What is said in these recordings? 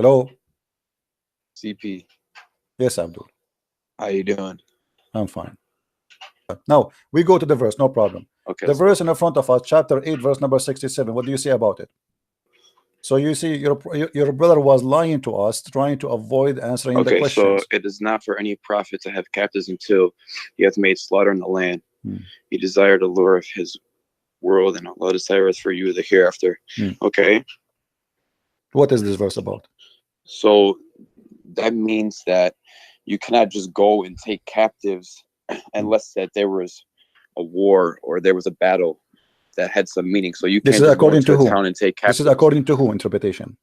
Hello. CP. Yes, Abdul. How you doing? I'm fine. Now we go to the verse, no problem. Okay. The verse in the front of us, chapter 8, verse number 67. What do you say about it? So you see, your brother was lying to us, trying to avoid answering the questions. So it is not for any prophet to have captives until he hath made slaughter in the land. He desired the lure of his world, and Allah desireth for you the hereafter. Okay. What is this verse about? So that means that you cannot just go and take captives unless that there was a war or there was a battle that had some meaning. So you can't This is according to who? town and take captives. This is according to who interpretation?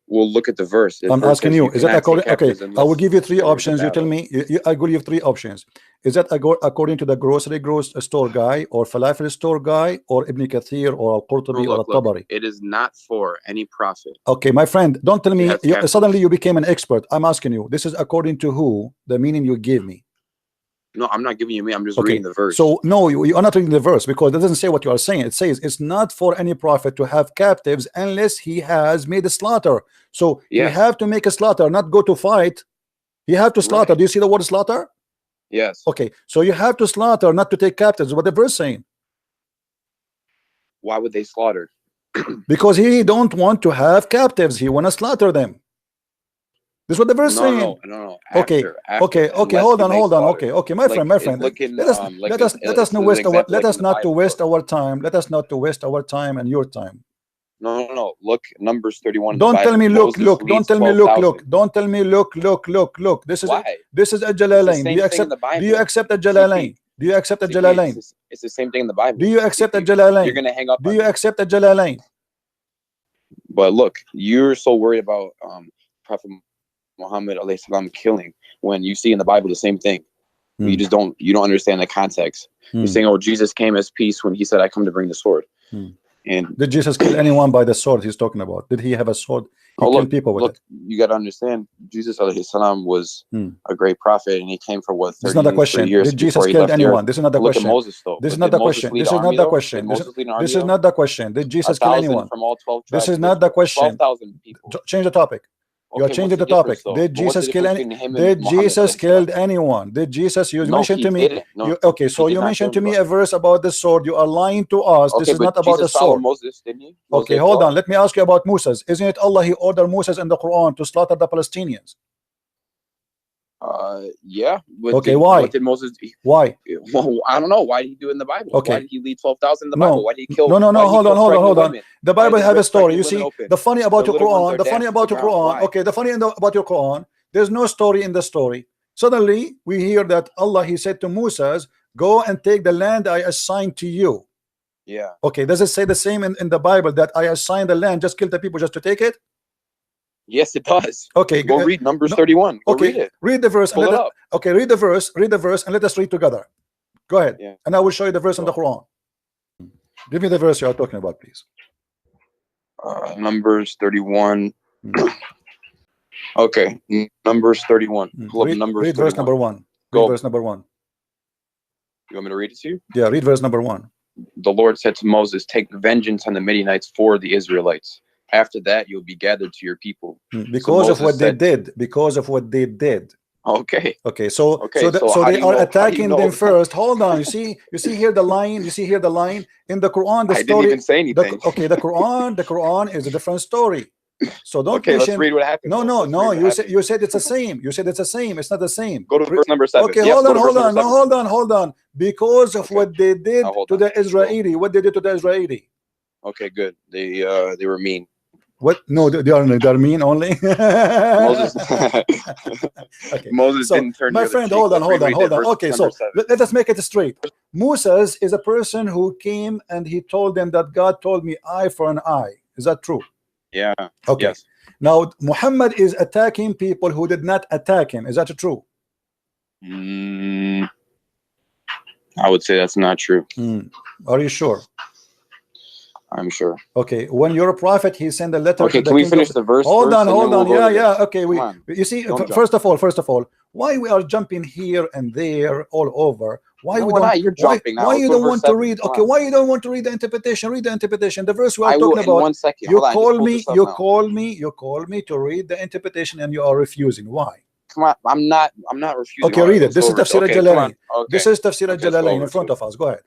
We'll look at the verse. I'm asking you, is that according? Okay, I will give you three options. You tell me. I will give three options. Is that according to the grocery store guy, or falafel store guy, or Ibn Kathir, or Al-Qurtubi, or Al-Tabari? It is not for any prophet. Okay, my friend, don't tell me suddenly you became an expert. I'm asking you, this is according to who? The meaning you gave me. No, I'm not giving you me. I'm just reading the verse. So no, you are not reading the verse, because it doesn't say what you are saying. It says it's not for any prophet to have captives unless he has made a slaughter. So you have to make a slaughter, not go to fight. You have to slaughter. Do you see the word slaughter? Yes. Okay, so you have to slaughter, not to take captives. What the verse saying? Why would they slaughter? Because he don't want to have captives. He want to slaughter them. This is what the verse saying. No. Okay. Hold on. Okay, my friend. Let us not waste our time. Let us not waste our time and your time. No. Look, Numbers 31. Don't tell me look. Don't tell me look. Don't tell me look. This is a Jalalain. Do you accept a Jalalain? Do you accept a Jalalain? It's the same thing in the Bible. Do you accept a Jalalain? You're gonna hang up. Do you accept a Jalalain? But look, you're so worried about Prophet Muhammad alayhi salam killing, when you see in the Bible the same thing. You just don't understand the context. You're saying, oh, Jesus came as peace when he said, I come to bring the sword. And did Jesus kill anyone by the sword he's talking about? Did he have a sword? He killed people with it. You got to understand, Jesus alayhi salam was a great prophet, and he came for what, 30 This is not the question. Did Jesus kill anyone? This is not the question. Look at Moses, though. This is not the question. This is not the question. This is not the question. Did Jesus kill anyone? From all 12 tribes. This is not the question. 12,000 people. Change the topic. You are changing the topic. Did Jesus kill anyone? Did Jesus killed anyone? Did Jesus? You mentioned to me. Okay, so you mentioned to me a verse about the sword. You are lying to us. This is not about the sword. Moses, didn't he? Okay, hold on. Let me ask you about Moses. Isn't it Allah? He ordered Moses in the Quran to slaughter the Palestinians. Yeah. Okay, why? What did Moses do? Why? Well, I don't know. Why did he do it in the Bible? Okay. Why did he lead 12,000 in the Bible? Why did he kill? No. Hold on. The Bible have a story. You see, the funny about your Quran. The funny about your Quran. Okay, the funny about your Quran. There's no story in the story. Suddenly, we hear that Allah, he said to Moses, go and take the land I assigned to you. Yeah. Okay, does it say the same in the Bible that I assigned the land, just kill the people just to take it? Yes, it does. Okay, go read Numbers 31. Go read it. Read the verse. Read the verse. Read the verse, and let us read together. Go ahead, and I will show you the verse in the Quran. Give me the verse you are talking about, please. Numbers 31. Okay, Numbers 31. Pull up Numbers 31. Read verse number 1. Read verse number 1. You want me to read it to you? Yeah, read verse number 1. The Lord said to Moses, take vengeance on the Midianites for the Israelites. After that, you'll be gathered to your people. Because of what they did. Because of what they did. Okay. So they are attacking them first. Hold on. You see here the line. You see here the line in the Quran. The story. I didn't even say anything. The Quran is a different story. So don't mention. Let's read what happened. No. You said it's the same. You said it's the same. It's not the same. Go to verse number 7. Okay, hold on. Because of what they did to the Israeli. What they did to the Israeli. Okay, good. They were mean. What? No, they are mean only. Moses. Moses didn't turn. My friend, hold on. Okay, so let us make it straight. Moses is a person who came and he told them that God told me eye for an eye. Is that true? Yeah. Okay. Yes. Now Muhammad is attacking people who did not attack him. Is that true? I would say that's not true. Are you sure? I'm sure. Okay, when you're a prophet, he sent a letter. Okay, can we finish the verse? Hold on. Yeah. Okay, you see, first of all, why we are jumping here and there all over? Why no, we we're don't? not. You're jumping now. Why Let's you go to don't verse want to 7. read? Come Okay, on. why you don't want to read the interpretation? Read the interpretation. The verse we are I will talking in about. 1 second. You Hold on. call Just me. this up You now. call me. You call me to read the interpretation, and you are refusing. Why? Come on. I'm not refusing. Okay, Hold on, read it. let's This go is over to- Tafsir okay, come al-Jalalain. on. Okay. This is Tafsir Okay, let's go al-Jalalain over in front to of us. Go ahead.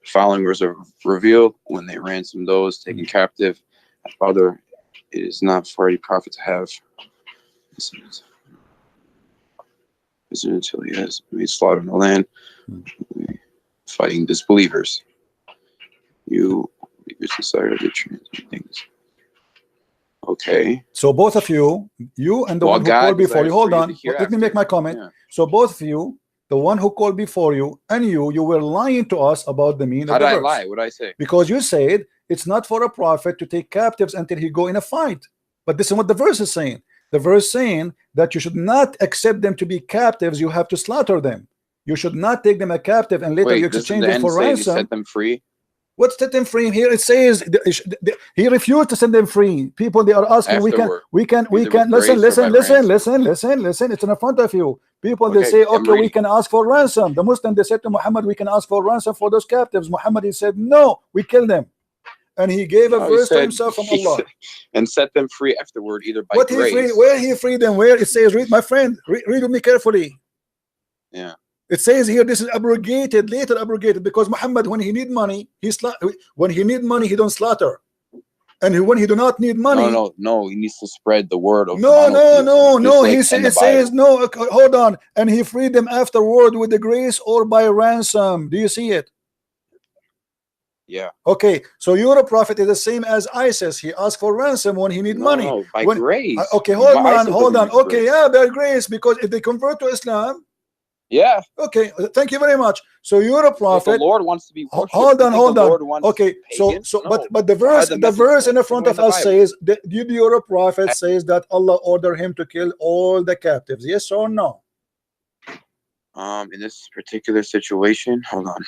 Following verse are revealed when they ransom those taken captive. Father, it is not for a prophet to have until he has made slaughter in the land, fighting disbelievers. You desire to transmit things. Okay. So both of you and the Well, one who God called before you. desires Hold for you on. to hear Let me after. make my comment. Yeah. So both of you, the one who called before you and you were lying to us about the meaning How of did the I verse. lie? What did I say? Because you said it's not for a prophet to take captives until he go in a fight. But this is what the verse is saying. The verse saying that you should not accept them to be captives. You have to slaughter them. You should not take them a captive and later Wait, you this is exchange the them end for saying he ransom. set them free. What's set them free here? It says he refused to set them free. People, they are asking, Afterward. we can Either with listen, grace or by ransom. listen. It's in front of you. People, they Okay, say, I'm okay, we reading. can ask for ransom. The Muslim, they said to Muhammad, we can ask for ransom for those captives. Muhammad, he said, no, we kill them. And he gave a No, he verse to said himself from he Allah. said, and set them free afterward, either by What he grace. free? Where he freed them? Where it says, read, my friend, read with me carefully. Yeah. It says here this is abrogated, later abrogated, because Muhammad, when he need money, when he need money, he don't slaughter. And when he do not need money, no, he needs to spread the word of no. like He says no. Hold on, and he freed them afterward with the grace or by ransom. Do you see it? Yeah. Okay, so your prophet is the same as ISIS. He asked for ransom when he need money. No, by grace. Okay, hold on. Okay, Grace. yeah, by grace, because if they convert to Islam. Yeah. Okay, thank you very much. So you're a prophet. But the Lord wants to be worshipped. Hold on. Okay, pagan? But the verse in the front of us says that your prophet says that Allah ordered him to kill all the captives. Yes or no? In this particular situation, hold on.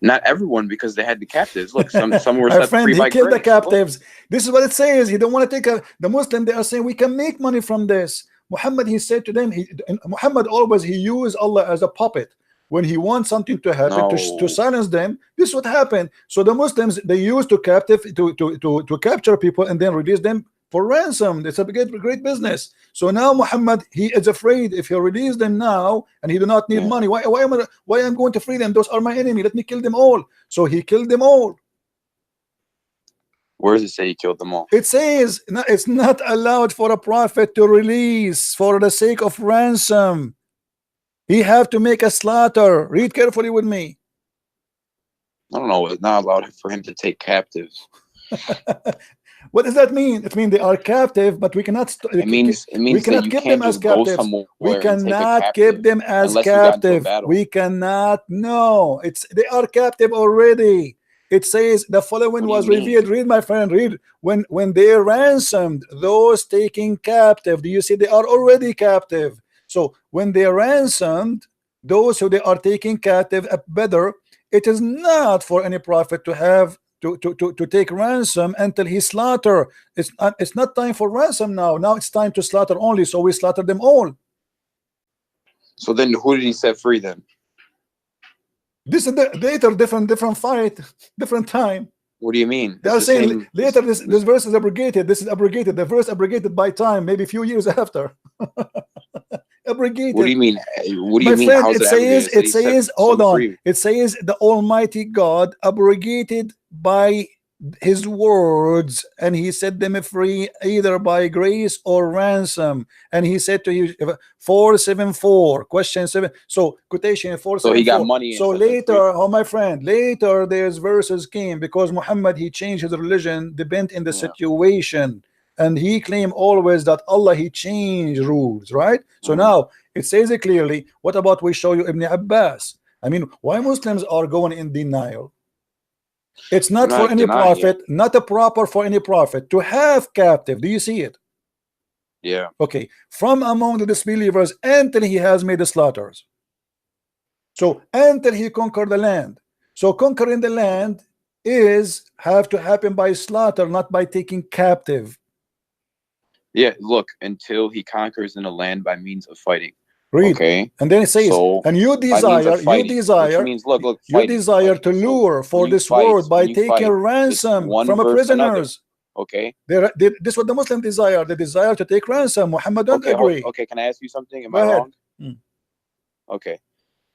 Not everyone, because they had the captives. Look, some were set free by grace. He killed the captives. This is what it says. He don't want to take the Muslim. They are saying we can make money from this. Muhammad, he said to them, Muhammad always he used Allah as a puppet. When he wants something to happen to silence them, this is what happened. So the Muslims, they used to capture people and then release them for ransom. It's a great business. So now Muhammad, he is afraid if he release them now and he do not need money. Why am I going to free them? Those are my enemy. Let me kill them all. So he killed them all. Where does it say he killed them all? It says it's not allowed for a prophet to release for the sake of ransom. He have to make a slaughter. Read carefully with me. I don't know. It's not allowed for him to take captives. What does that mean? It means they are captive, but we cannot. It means we cannot keep them as captives. We cannot keep them as captive. We cannot. No, they are captive already. It says the following was revealed. Read, my friend, read. When they ransomed those taken captive, do you see they are already captive? So when they ransomed those who they are taking captive at Badr, it is not for any prophet to have to take ransom until he slaughter. It's not time for ransom now. Now it's time to slaughter only. So we slaughter them all. So then who did he set free then? This is later, different fight, different time. What do you mean? They are saying later this verse is abrogated. This is abrogated. The verse abrogated by time, maybe a few years after. Abrogated. What do you mean? What do you mean? Friend, it says hold on. It says the Almighty God abrogated by his words, and he set them free either by grace or ransom. And he said to you 474 question 7. So quotation 474. So he got money. So later, oh my friend, later there's verses came because Muhammad, he changed his religion depend in the situation. And he claimed always that Allah, he changed rules, right? So now it says it clearly. What about we show you Ibn Abbas? I mean, why Muslims are going in denial? It's not for any prophet, not a proper for any prophet to have captive. Do you see it? Yeah. Okay. From among the disbelievers until he has made the slaughters. So until he conquered the land. So conquering the land have to happen by slaughter, not by taking captive. Yeah, look, until he conquers in a land by means of fighting. Read. Okay. And then it says, So, and you by means of desire, fighting, which means, look, you fighting, desire to fighting. So lure for when you this fight, world by when you taking fight, it's ransom one from a versus another. prisoners. Okay. This is what the Muslim desire. They desire to take ransom. Muhammad don't agree. Okay, can I ask you something? Am Go I ahead. wrong? Okay.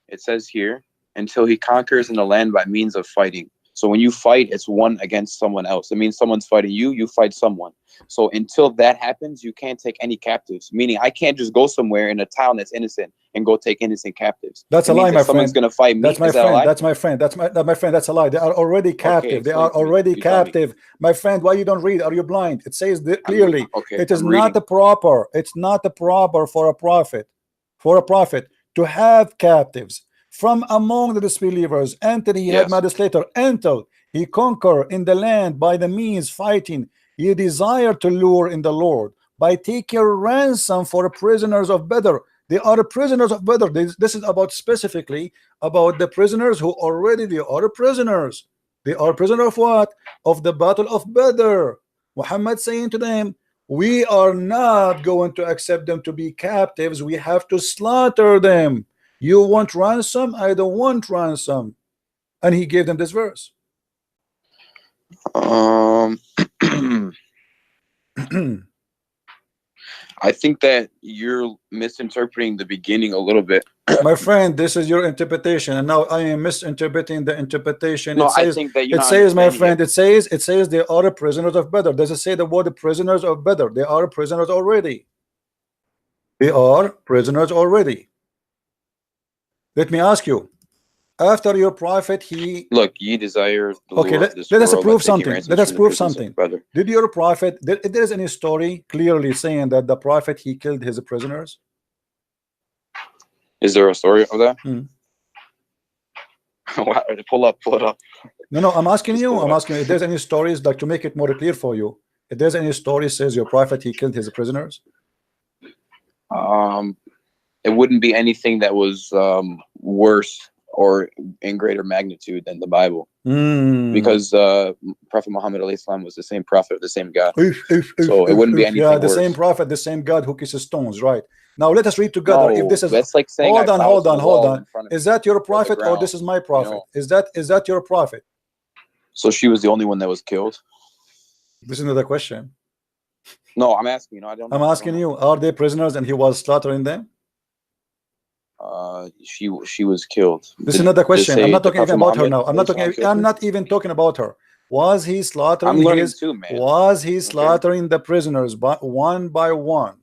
It says here, until he conquers in the land by means of fighting. So when you fight, it's one against someone else. It means someone's fighting you, you fight someone. So until that happens, you can't take any captives. Meaning I can't just go somewhere in a town that's innocent and go take innocent captives. That's a lie, my friend. Someone's gonna fight me. That's my friend. That's my friend. That's my friend. That's a lie. They are already captive. They are already captive. My friend, why you don't read? Are you blind? It says clearly. It is not a proper. It's not a proper for a prophet. For a prophet to have captives from among the disbelievers until he had legislator, until he conquer in the land by the means fighting. He desire to lure in the Lord by taking ransom for prisoners of Badr. They are prisoners of Badr. This is about specifically about the prisoners who already they are prisoners. They are prisoner of what? Of the battle of Badr. Muhammad saying to them, we are not going to accept them to be captives. We have to slaughter them. You want ransom? I don't want ransom. And he gave them this verse. I think that you're misinterpreting the beginning a little bit. My friend, this is your interpretation, and now I am misinterpreting the interpretation. No, it says, I think that it says, my friend, it says they are prisoners of Badr. Does it say the word prisoners of Badr? They are prisoners already. They are prisoners already. Let me ask you, after your prophet, he look, ye desire. Okay, let us prove something. Let us prove something. Did your prophet? There is any story clearly saying that the prophet he killed his prisoners? Is there a story of that? Pull it up. No, I'm asking you. I'm asking you if there's any stories like to make it more clear for you. If there's any story says your prophet he killed his prisoners. It wouldn't be anything that was worse or in greater magnitude than the Bible, because Prophet Muhammad was the same prophet, the same God. So it wouldn't be anything worse. The same prophet, the same God who kisses stones, right? Now let us read together. If this is that's like saying hold on. Is that your prophet or this is my prophet? Is that your prophet? So she was the only one that was killed. This is another question. No, I'm asking you. I don't know. I'm asking you, are they prisoners and he was slaughtering them? She was killed. This is another question. I'm not talking even about her now. I'm not even talking about her. Was he slaughtering was he slaughtering the prisoners one by one?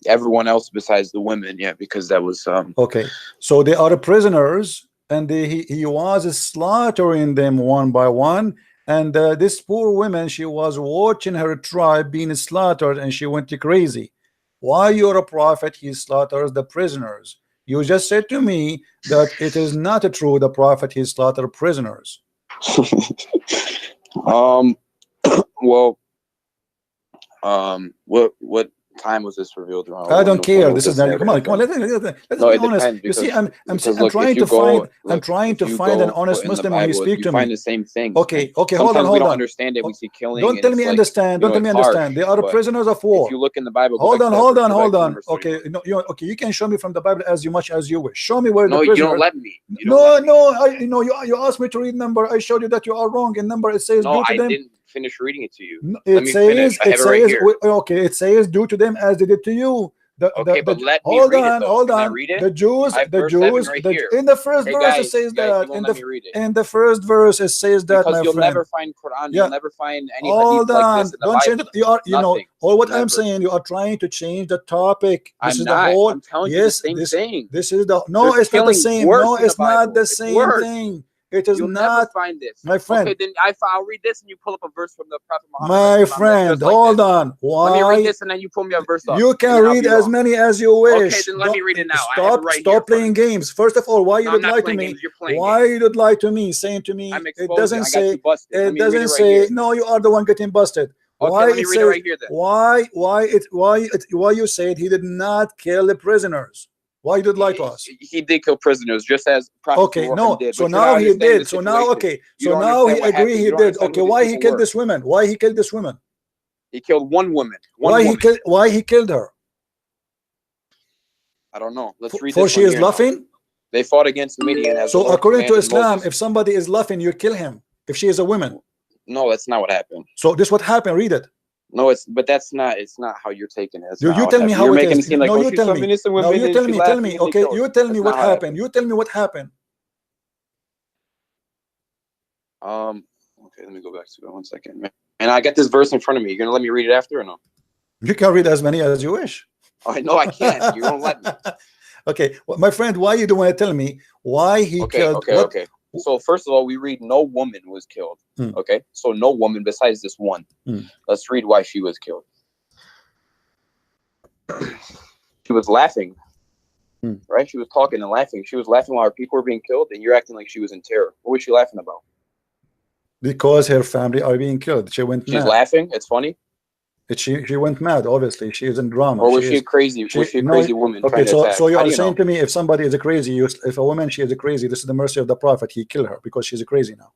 Everyone else besides the women, yeah, because that was okay. So they are prisoners and he was slaughtering them one by one. And this poor woman, she was watching her tribe being slaughtered and she went crazy. Why you're a prophet, he slaughters the prisoners? You just said to me that it is not true the prophet he slaughtered prisoners. What time was this revealed around? I don't care. This is come on. Let's be honest. You see, I'm trying to find an honest Muslim when he speaks to me. Find the same thing. Okay, hold on. We don't understand it. We see killing. Don't tell me understand. Don't tell me understand. They are prisoners of war. If you look in the Bible, hold on. Okay, okay, you can show me from the Bible as much as you wish. Show me where the prisoner. You don't let me. You asked me to read number. I showed you that you are wrong in number. It says no, do to them. Didn't finish reading it to you. It says do to them as they did to you. But let me read it. Hold on. The Jews, in the first verse it says that. In the first verse it says that. Because you'll never find Quran. You'll never find any hold hadith on. like this in the Don't Bible. change it. You are, all what I'm saying. You are trying to change the topic. This is the whole. I'm telling you the same thing. This is the no. It's not the same. No, it's not the same thing. It is You'll not. Never find this, my friend. Okay, then I'll read this, and you pull up a verse from the Prophet Muhammad. My friend, hold on. Why? Let me read this, and then you pull me a verse up. You can read as many as you wish. Okay, then let me read it now. Stop playing games. First of all, why you would lie to me? Why you would lie to me? Saying to me, it doesn't say. It doesn't say. No, you are the one getting busted. Why it says? Why you said he did not kill the prisoners? Why did lie to us? He did kill prisoners, just as Prophet no. did. So now he did. So now, okay. So now he agreed he did. Okay. Why he killed this woman? Why he killed this woman? He killed one woman. Why he killed her? I don't know. Let's read For this she one is here now. laughing. They fought against Midian as the So Lord according to commanded Islam, Moses. if somebody is laughing, you kill him. If she is a woman. No, that's not what happened. So this what happened. Read it. No, but that's not. It's not how you're taking it. You tell me how you're it making is. it seem like, No, oh, you she's tell some me. innocent No, women you and tell she me. laughed Tell and me. then they Okay, killed her. you tell me That's what not how it happened. You tell me what happened. Okay, let me go back to it 1 second. And I got this verse in front of me. You're gonna let me read it after or no? You can read as many as you wish. I know I can't. You don't let me. Okay, well, my friend, why you don't want to tell me why he killed? Okay. So first of all, we read no woman was killed. Okay, so no woman besides this one. Let's read why she was killed. She was laughing, right? She was talking and laughing. She was laughing while her people were being killed, and you're acting like she was in terror. What was she laughing about? Because her family are being killed. She went mad. She's laughing. It's funny. She went mad. Obviously, she is in drama. Or was she crazy? Was she a crazy woman? Okay, trying to attack? so you How are do you saying know? to me, if somebody is a crazy, if a woman she is a crazy, this is the mercy of the Prophet. He killed her because she's a crazy now.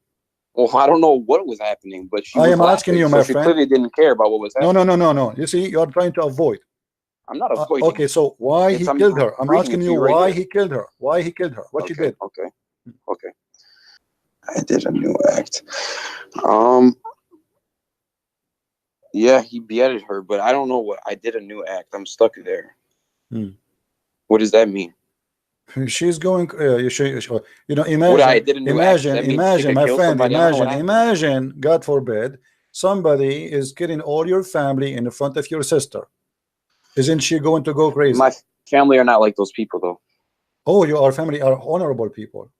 Well, I don't know what was happening, but she I was am laughing, asking you, so my she friend. clearly didn't care about what was happening. No. You see, you are trying to avoid. I'm not avoiding. Okay, so why he killed her? I'm asking you why he killed her. Why he killed her? What she did? Okay. I did a new act. Yeah, he beheaded her, but I don't know what I did a new act. I'm stuck there. What does that mean? She's going. Imagine, my friend. Imagine, God forbid, somebody is killing all your family in front of your sister. Isn't she going to go crazy? My family are not like those people, though. Oh, your family are honorable people.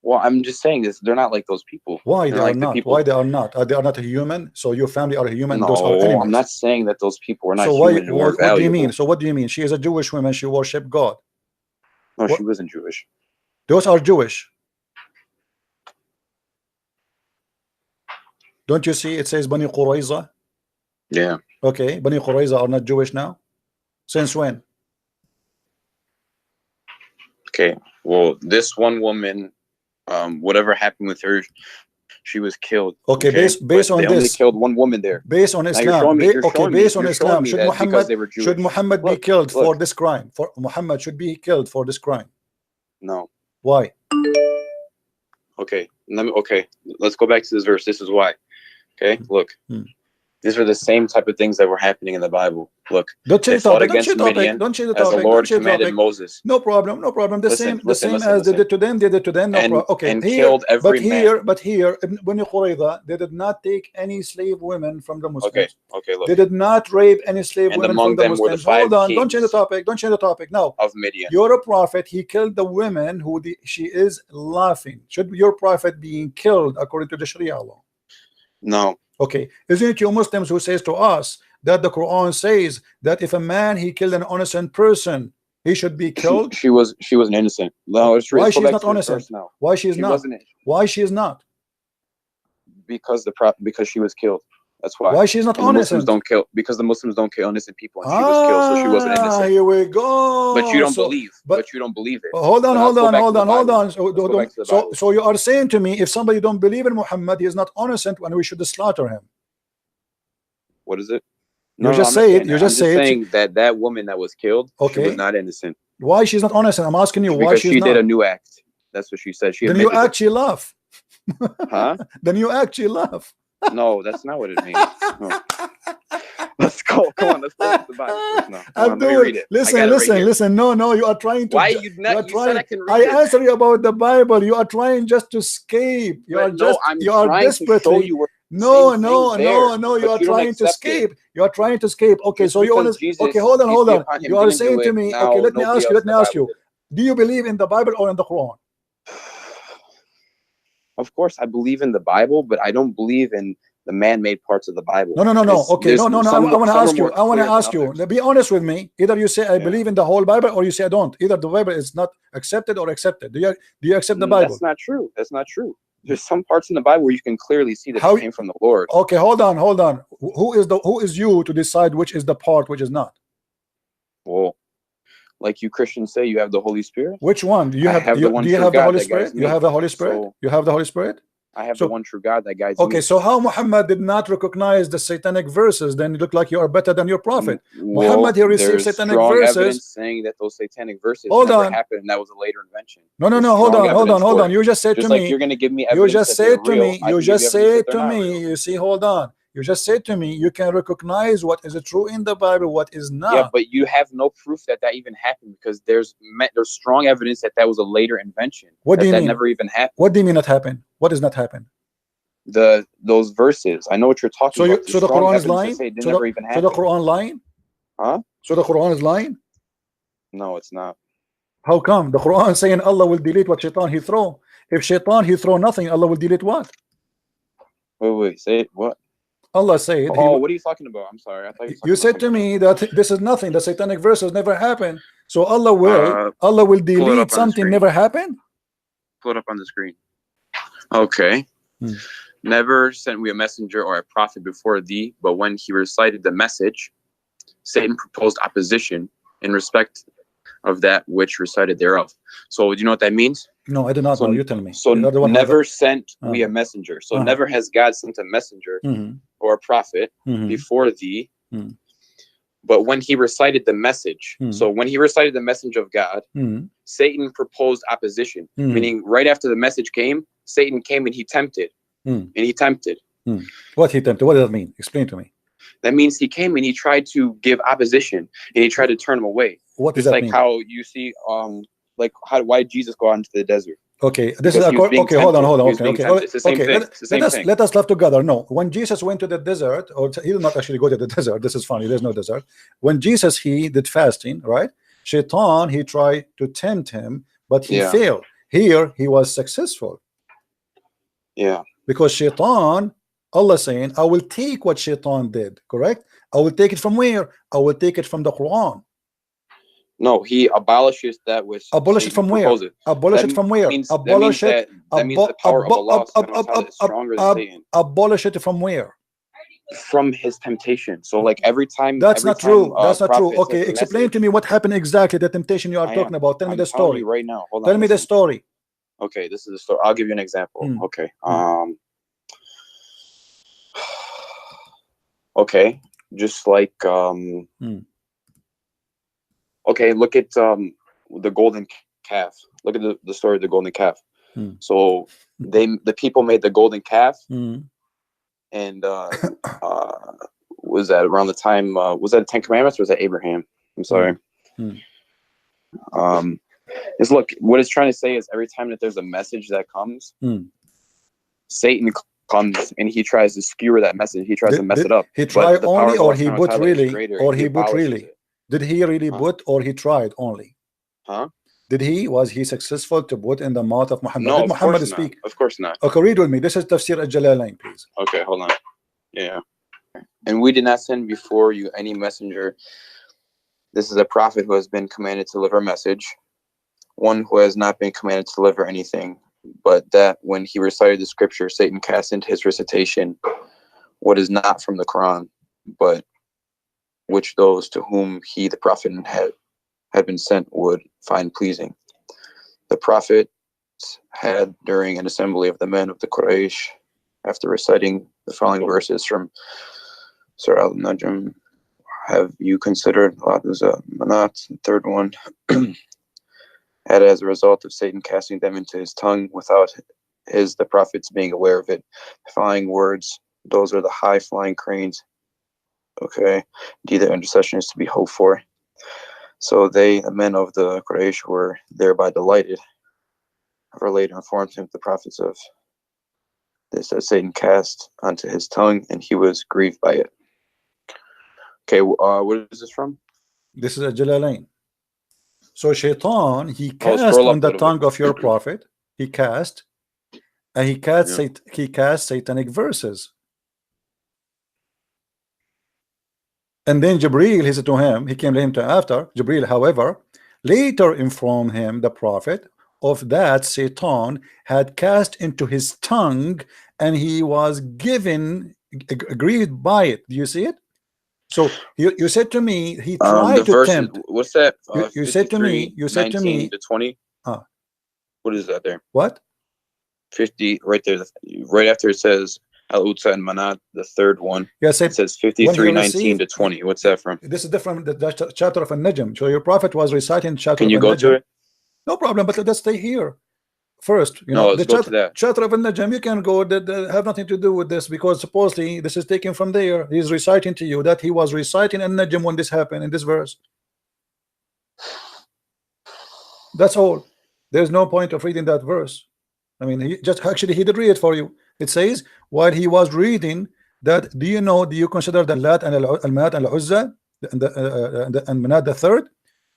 Well, I'm just saying this. They're not like those people. Why they're they like are not? Why they are not? They are not a human. So your family are a human. No, those are animals. I'm not saying that those people are not so why, human. what do you mean? So what do you mean? She is a Jewish woman. She worship God. No, she wasn't Jewish. Those are Jewish. Don't you see? It says Bani Qurayza. Yeah. Okay, Bani Qurayza are not Jewish now. Since when? Okay. Well, this one woman, whatever happened with her, she was killed. Okay, based on they this, only killed one woman there. Based on Islam. Based on Islam, should Muhammad be killed for this crime? For Muhammad should be killed for this crime? No. Why? Okay. Let's go back to this verse. This is why. Okay, look. These are the same type of things that were happening in the Bible. Look, they fought against Midian as the Lord commanded Moses. No problem. The same as they did to them. No problem. Okay, and killed every man. But here, Bani Qurayza, they did not take any slave women from the Muslims. Okay, look. They did not rape any slave women from the Muslims. Hold on, don't change the topic. Now, of Midian. You're a prophet. He killed the women who she is laughing. Should your prophet being killed according to the Sharia law? No. Okay, isn't it you Muslims who says to us that the Quran says that if a man he killed an innocent person, he should be killed? She was an innocent. No, why she's not innocent? Why she is not? Why she is not? Because she was killed. That's why. Why she's not innocent? Muslims don't kill because the Muslims don't kill innocent people, and she was killed, so she wasn't innocent. Here we go. But you don't believe. But you don't believe it. Hold on. So you are saying to me, if somebody don't believe in Muhammad, he is not innocent, and we should slaughter him. What is it? You just saying that woman that was killed, she was not innocent. Why she's not innocent? I'm asking you why she's not. Because she did a new act. That's what she said. Then you actually laugh. Huh? Then you actually laugh. No, that's not what it means. No. Let's go. Come on, let's go to the Bible first now. Let me read it. Listen. No, you are trying to. Why you not? You said I can read it. I answer you about the Bible. You are trying just to escape. You are desperately. No. You are trying to escape. You are trying to escape. Okay, so you want to. Okay, hold on. You are saying to me. Okay, let me ask you. Do you believe in the Bible or in the Quran? Of course, I believe in the Bible, but I don't believe in the man-made parts of the Bible. No. Okay, no. I want to ask you. Be honest with me. Either you say I believe in the whole Bible, or you say I don't. Either the Bible is not accepted or accepted. Do you accept the Bible? That's not true. There's some parts in the Bible where you can clearly see that it came from the Lord. Okay, hold on. Who is you to decide which is the part, which is not? Well, like you Christians say, you have the Holy Spirit. Which one? Do you have the Holy Spirit? You have the Holy Spirit? You have the Holy Spirit? I have the one true God that guides okay, me. so how Muhammad did not recognize the satanic verses? Then you look like you are better than your prophet. Well, Muhammad, he received there's satanic strong verses. evidence saying that those satanic verses Hold never on. happened, and that was a later invention. No, no, There's no. Hold strong on. evidence for it. You just said Just to like me. you're going to give me You evidence just that they're said to real, me. I You can give just you evidence said that they're to not me. real. You see, hold on. You just said to me, you can recognize what is true in the Bible, what is not. Yeah, but you have no proof that that even happened, because there's strong evidence that that was a later invention. What do you mean? Never even happened. What do you mean not happen? What does not happen? Those verses. I know what you're talking about. So the Quran is lying? Never even happened. So the Quran lying? Huh? So the Quran is lying? No, it's not. How come? The Quran is saying Allah will delete what shaitan he throw. If shaitan he throw nothing, Allah will delete what? Wait, say it. What? Allah said. Oh, what are you talking about? I'm sorry. I thought you said to me that this is nothing. The satanic verses never happen. So Allah will delete something never happened. Pull it up on the screen. Okay. Never sent we a messenger or a prophet before thee, but when he recited the message, Satan proposed opposition in respect of that which recited thereof. So do you know what that means? No, I do not know. You tell me. So never sent we a messenger. So never has God sent a messenger or a prophet before thee. But when he recited the message, so when he recited the message of God, Satan proposed opposition, meaning right after the message came, Satan came and he tempted. And he tempted. What he tempted? What does that mean? Explain to me. That means he came and he tried to give opposition and he tried to turn him away. What does that mean? Just like how you see, why did Jesus go out into the desert? Okay, this is okay. Hold on. It's the same thing. Let us live together. No, when Jesus went to the desert, or he did not actually go to the desert. This is funny. There's no desert. When Jesus he did fasting, right? Shaitan he tried to tempt him, but he failed. Here he was successful. Yeah. Because Shaitan, Allah saying, I will take what Shaitan did. Correct? I will take it from where? I will take it from the Quran. No, he abolishes that which. Abolish it from where? Abolish it from where? Abolish it. That means the power of Allah is stronger than Satan. Abolish it from where? From his temptation. So like every time. That's not true. That's not true. Okay, explain to me what happened exactly. The temptation you are talking about. Tell me the story right now. Hold on. Tell me the story. Okay, this is the story. I'll give you an example. Okay. Okay, just like okay, look at the golden calf. Look at the story of the golden calf. So the people made the golden calf, and was that around the time? Was that 10 Commandments or was that Abraham? I'm sorry. Is look, what it's trying to say is every time that there's a message that comes, Satan comes and he tries to skewer that message. He tries to mess it up. He tried only, or he put really, or he put really. Did he really put, or he tried only? Huh? Was he successful to put in the mouth of Muhammad? No, did Muhammad speak? Of course not. Okay, read with me. This is Tafsir al-Jalalain, please. Okay, hold on. Yeah. And we did not send before you any messenger. This is a prophet who has been commanded to deliver a message. One who has not been commanded to deliver anything, but that when he recited the scripture, Satan cast into his recitation what is not from the Quran, but which those to whom he, the prophet, had been sent would find pleasing. The prophet had, during an assembly of the men of the Quraysh, after reciting the following verses from Surah Al-Najm, have you considered Manat, the third one, had as a result of Satan casting them into his tongue without the prophets being aware of it. Flying words, those are the high flying cranes. Okay, indeed their intercession is to be hoped for. So they, the men of the Quraysh, were thereby delighted. However, later informed him the prophets of this that Satan cast onto his tongue, and he was grieved by it. Okay, what is this from? This is a Jalalain. So Shaitan, he cast on the tongue of your prophet. He cast, and he cast satanic verses. And then Jibreel, he said to him, he came to him after. Jibreel, however, later informed him, the prophet, of that Satan had cast into his tongue, and he was grieved by it. Do you see it? So you said to me, he tried to tempt. What's that? You said to me, 19 to 20. What is that there? What? 50 right there, right after it says Al-Utsa and Manat, the third one. Yes, it says 53:19 to 20. What's that from? This is different. The chapter of An-Najm. So your prophet was reciting chapter. Can you of go to it? No problem, but let's stay here first. You No, know, let's go to that chapter of An-Najm. You can go. That have nothing to do with this, because supposedly this is taken from there. He's reciting to you that he was reciting An-Najm when this happened in this verse. That's all. There's no point of reading that verse. I mean, he did read it for you. It says while he was reading that, do you consider the Lat and Al-Manat and Al-Uzza and Manat the third?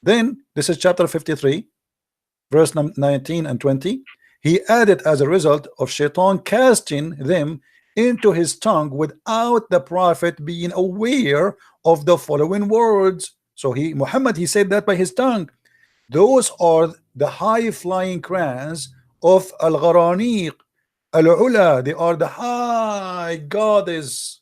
Then this is chapter 53, verse 19 and 20. He added, as a result of Shaitan casting them into his tongue without the prophet being aware of the following words. So Muhammad said that by his tongue. Those are the high-flying crowns of Al-Gharaniq, Al-Ula. They are the high goddess,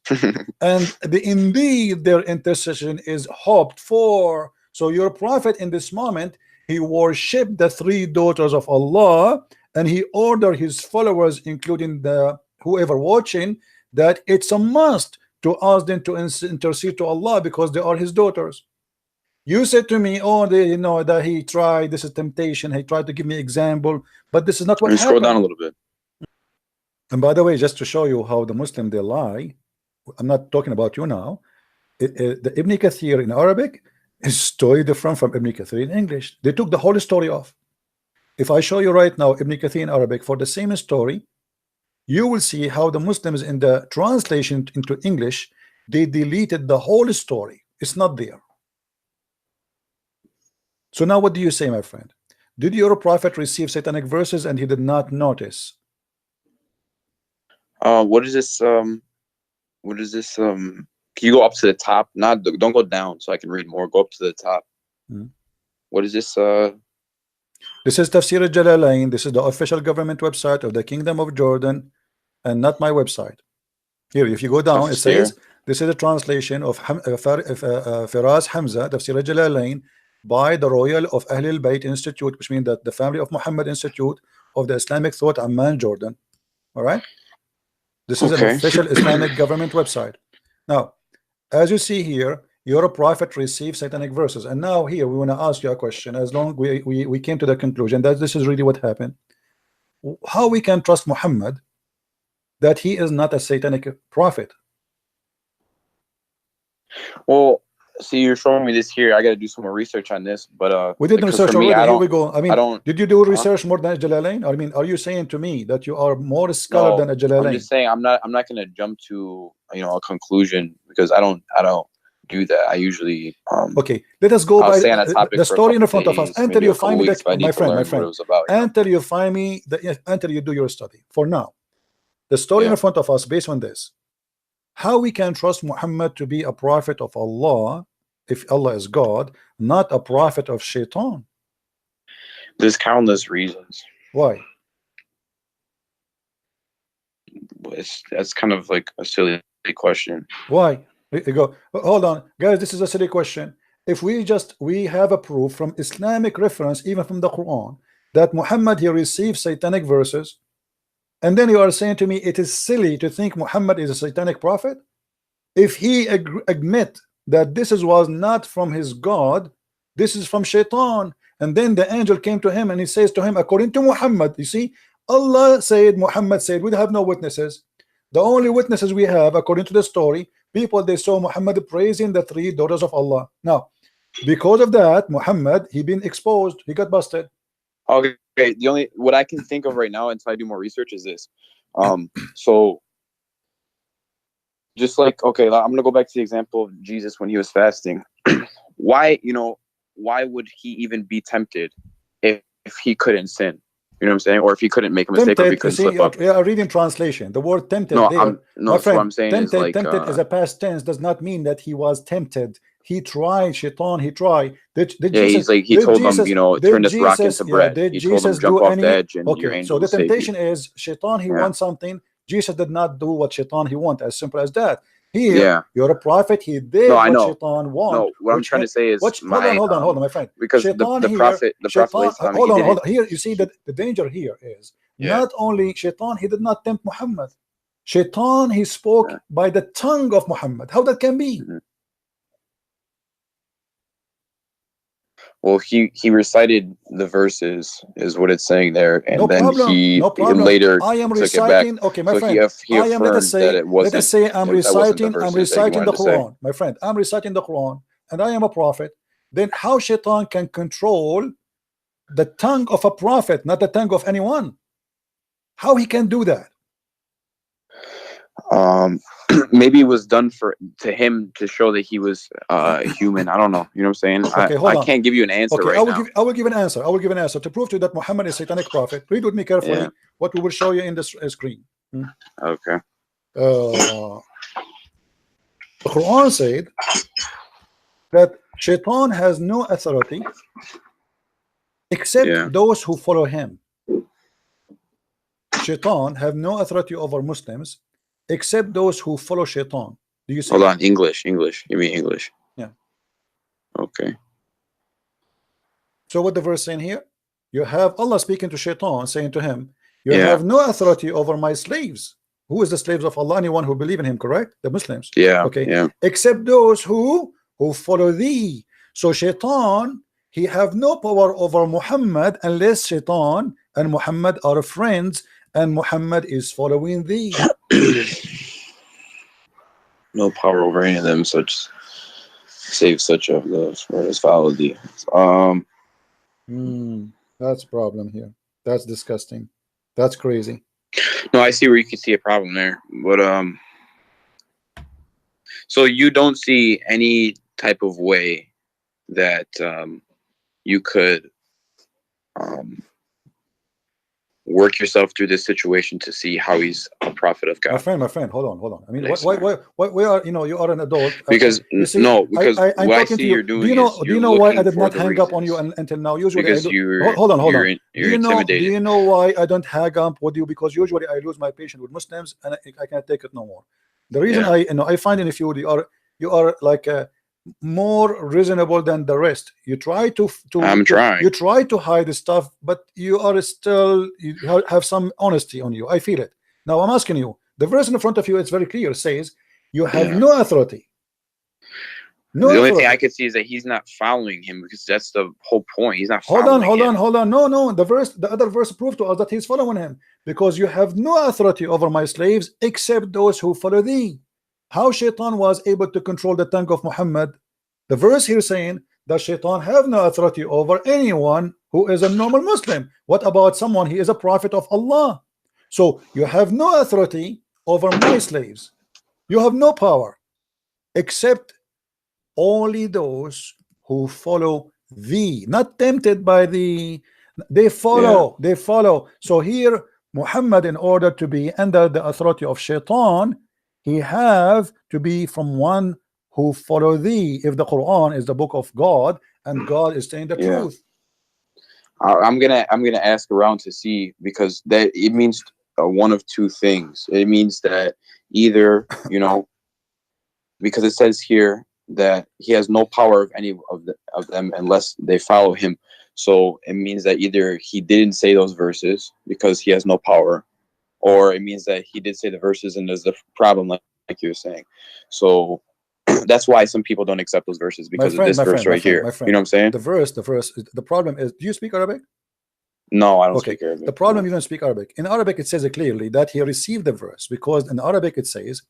and indeed their intercession is hoped for. So your prophet in this moment, he worshipped the three daughters of Allah, and he ordered his followers, including the whoever watching, that it's a must to ask them to intercede to Allah because they are his daughters. You said to me, oh, that he tried, this is temptation, he tried to give me example, but this is not what happened. Scroll down a little bit. And by the way, just to show you how the Muslim, they lie, I'm not talking about you now. The Ibn Kathir in Arabic is totally different from Ibn Kathir in English. They took the whole story off. If I show you right now Ibn Kathir in Arabic for the same story, you will see how the Muslims in the translation into English, they deleted the whole story. It's not there. So now what do you say, my friend? Did your prophet receive satanic verses and he did not notice? What is this? Can you go up to the top? Don't go down so I can read more. Go up to the top. What is this? This is Tafsir al-Jalalain. This is the official government website of the Kingdom of Jordan, and not my website. Here, if you go down, it says this is a translation of Firas Hamza, Tafsir al-Jalalain, by the Royal of Ahl al-Bayt Institute, which means that the family of Muhammad Institute of the Islamic Thought, Amman, Jordan. All right, this is an official Islamic government website. Now, as you see here, your prophet received satanic verses, and now here we want to ask you a question. As long we came to the conclusion that this is really what happened, how we can trust Muhammad that he is not a satanic prophet? Well, see, you're showing me this here. I got to do some more research on this, but we did research already. Here we go. I mean, did you do research more than Jalalain? I mean, are you saying to me that you are more scholar than a Jalalain? I'm just saying I'm not going to jump to a conclusion, because I don't do that. I usually okay. Let us go by the story in front of us until you find me my friend. Until you find me until you do your study. For now, the story in front of us based on this. How we can trust Muhammad to be a prophet of Allah if Allah is God, not a prophet of Shaitan? There's countless reasons. Why? That's kind of like a silly question. Why? You go, hold on, guys. This is a silly question. If we have a proof from Islamic reference, even from the Quran, that Muhammad he received satanic verses, and then you are saying to me it is silly to think Muhammad is a satanic prophet? If he admit that this was not from his God, this is from Shaitan, and then the angel came to him and he says to him, according to Muhammad, you see, Allah said, Muhammad said, we have no witnesses. The only witnesses we have, according to the story, people they saw Muhammad praising the three daughters of Allah. Now, because of that, Muhammad he been exposed, he got busted. Okay, the only what I can think of right now until I do more research is this. So just like, okay, I'm gonna go back to the example of Jesus when he was fasting. Why would he even be tempted if he couldn't sin? You know what I'm saying? Or if he couldn't make a mistake, or if he couldn't slip up. Yeah, reading translation. The word tempted. No, there, my friend, what I'm saying tempted, is like tempted as a past tense does not mean that he was tempted. He tried, Shaitan, he tried. He's like, he told them, turn this rock into bread. He told them, jump off the edge and your angel will save you. So the temptation is Shaitan, he wants something. Jesus did not do what Shaitan he want, as simple as that. Here, you're a prophet, he did what Shaitan want. No, what I'm trying to say is hold on, my friend. Because Shaitan the prophet hold on. Here, you see that the danger here is Not only Shaitan, he did not tempt Muhammad. Shaitan, he spoke by the tongue of Muhammad. How that can be? Well, he recited the verses, is what it's saying there, and no then problem. he No problem. later I am took reciting. it back. Okay, my so friend. He affirmed that it wasn't. Let us say I'm reciting. I'm reciting the Quran, say. my friend. I'm reciting the Quran, and I am a prophet. Then how Shaitan can control the tongue of a prophet, not the tongue of anyone? How he can do that? Maybe it was done to him to show that he was human. I don't know. You know what I'm saying? Okay, I can't give you an answer right now. I will give an answer. I will give an answer to prove to you that Muhammad is satanic prophet. Read with me carefully what we will show you in this screen. Okay. The Quran said that Shaitan has no authority except those who follow him. Shaitan have no authority over Muslims except those who follow Shaitan. Do you see? Hold on, English. You mean English? Yeah. Okay. So what the verse saying here? You have Allah speaking to Shaitan, saying to him, you have no authority over my slaves. Who is the slaves of Allah? Anyone who believe in him, correct? The Muslims. Okay. Except those who follow thee. So Shaitan, he have no power over Muhammad unless Shaitan and Muhammad are friends and Muhammad is following thee. No power over any of them, such save such of those as follow thee. That's a problem here. That's disgusting. That's crazy. No, I see where you can see a problem there, but so you don't see any type of way that you could work yourself through this situation to see how he's a prophet of God. My friend, hold on. I mean, why are you are an adult? Because I'm talking to you. Do you know why I did not hang up on you until now? Usually, because hold on. You're intimidated. Do you know why I don't hang up with you? Because usually I lose my patience with Muslims and I can't take it no more. The reason I find in you are like more reasonable than the rest. You try to you try to hide the stuff, but you are still, you have some honesty on you. I feel it. Now I'm asking you, the verse in front of you, it's very clear. It says you have no authority. The only thing I could see is that he's not following him, because that's the whole point. He's not following him. Hold on. No. The other verse proved to us that he's following him, because you have no authority over my slaves except those who follow thee. How Shaitan was able to control the tongue of Muhammad? The verse here saying that Shaitan have no authority over anyone who is a normal Muslim. What about someone he is a prophet of Allah? So you have no authority over my slaves. You have no power except only those who follow thee, not tempted by thee. They follow. So here Muhammad, in order to be under the authority of Shaitan, he have to be from one who follow thee. If the Quran is the book of God and God is saying the truth. I'm gonna ask around to see, because that it means one of two things. It means that either, because it says here that he has no power of any of them unless they follow him. So it means that either he didn't say those verses because he has no power, or it means that he did say the verses and there's a problem, like you were saying. So that's why some people don't accept those verses, because of this verse right here. You know what I'm saying? The verse. The problem is, do you speak Arabic? No, I don't speak Arabic. The problem, you don't speak Arabic. In Arabic, it says clearly that he received the verse, because in Arabic it says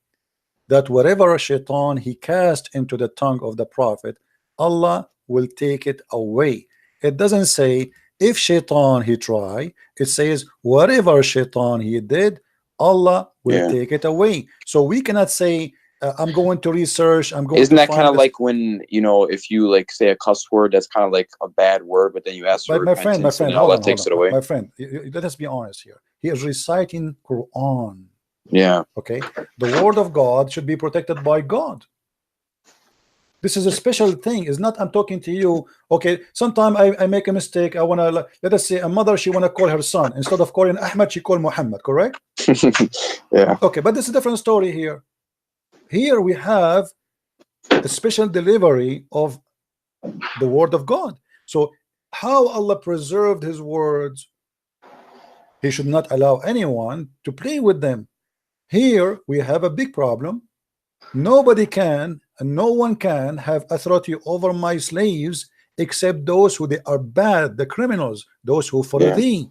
that whatever Shaitan he cast into the tongue of the prophet, Allah will take it away. It doesn't say if Shaitan he try. It says whatever Shaitan he did, Allah will take it away. So we cannot say I'm going to research. Isn't that kind of like when, if you like say a cuss word that's kind of like a bad word, but then you ask for repentance, and Allah takes it away? My friend, let us be honest here. He is reciting Quran. Yeah. Okay. The word of God should be protected by God. This is a special thing. It's not I'm talking to you. Okay. Sometimes I make a mistake. I wanna, let us say a mother, she wanna call her son, instead of calling Ahmed, she call Muhammad. Correct? Yeah. Okay, but this is a different story here. Here we have a special delivery of the word of God. So how Allah preserved his words, He should not allow anyone to play with them. Here we have a big problem. Nobody can, and no one can have authority over my slaves except those who they are bad, the criminals, those who follow thee.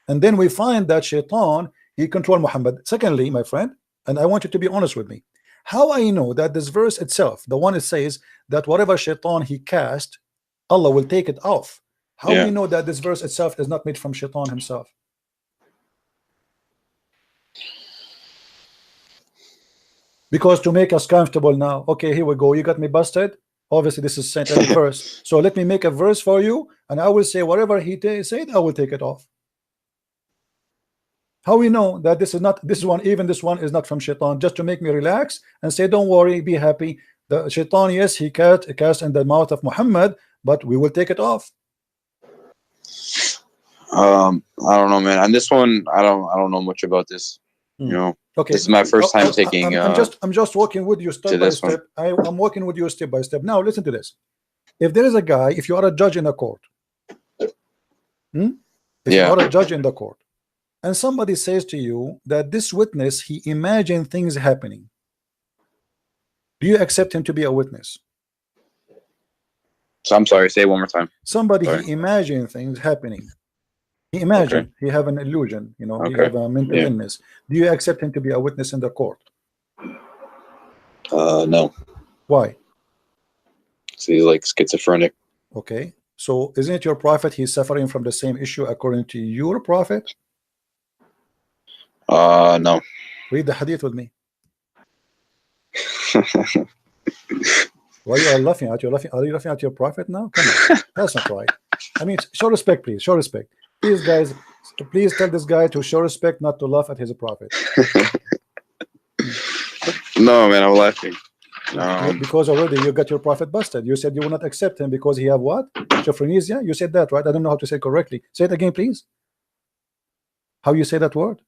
And then we find that Shaitan, he control Muhammad. Secondly, my friend, and I want you to be honest with me, how I know that this verse itself, the one that says that whatever Shaitan he cast, Allah will take it off. How we know that this verse itself is not made from Shaitan himself? Because to make us comfortable now, okay, here we go. You got me busted. Obviously, this is satanic verse. So let me make a verse for you, and I will say whatever he said, I will take it off. How we know that this is not this one, even this one is not from Shaitan, just to make me relax and say, don't worry, be happy. The Shaitan, yes, he cast in the mouth of Muhammad, but we will take it off. I don't know, man. On this one, I don't know much about this. You know, okay. This is my first time taking. I'm just walking with you step by step. I'm walking with you step by step. Now listen to this. If there is a guy, if you are a judge in a court, if you are a judge in the court, and somebody says to you that this witness, he imagined things happening, do you accept him to be a witness? So I'm sorry, say it one more time. Somebody he imagined things happening. He imagined, he have an illusion, you know, he have a mental illness. Do you accept him to be a witness in the court? No. Why? So he's like schizophrenic. Okay, so isn't it your prophet? He's suffering from the same issue according to your prophet? No. Read the hadith with me. Why you are laughing at? Are you laughing at your prophet now? Come on, that's not right. I mean, show respect, please. Show respect. Please, guys, please tell this guy to show respect, not to laugh at his prophet. No, man, I'm laughing. Because already you got your prophet busted. You said you will not accept him because he have what? Schizophrenia? You said that, right? I don't know how to say it correctly. Say it again, please. How you say that word?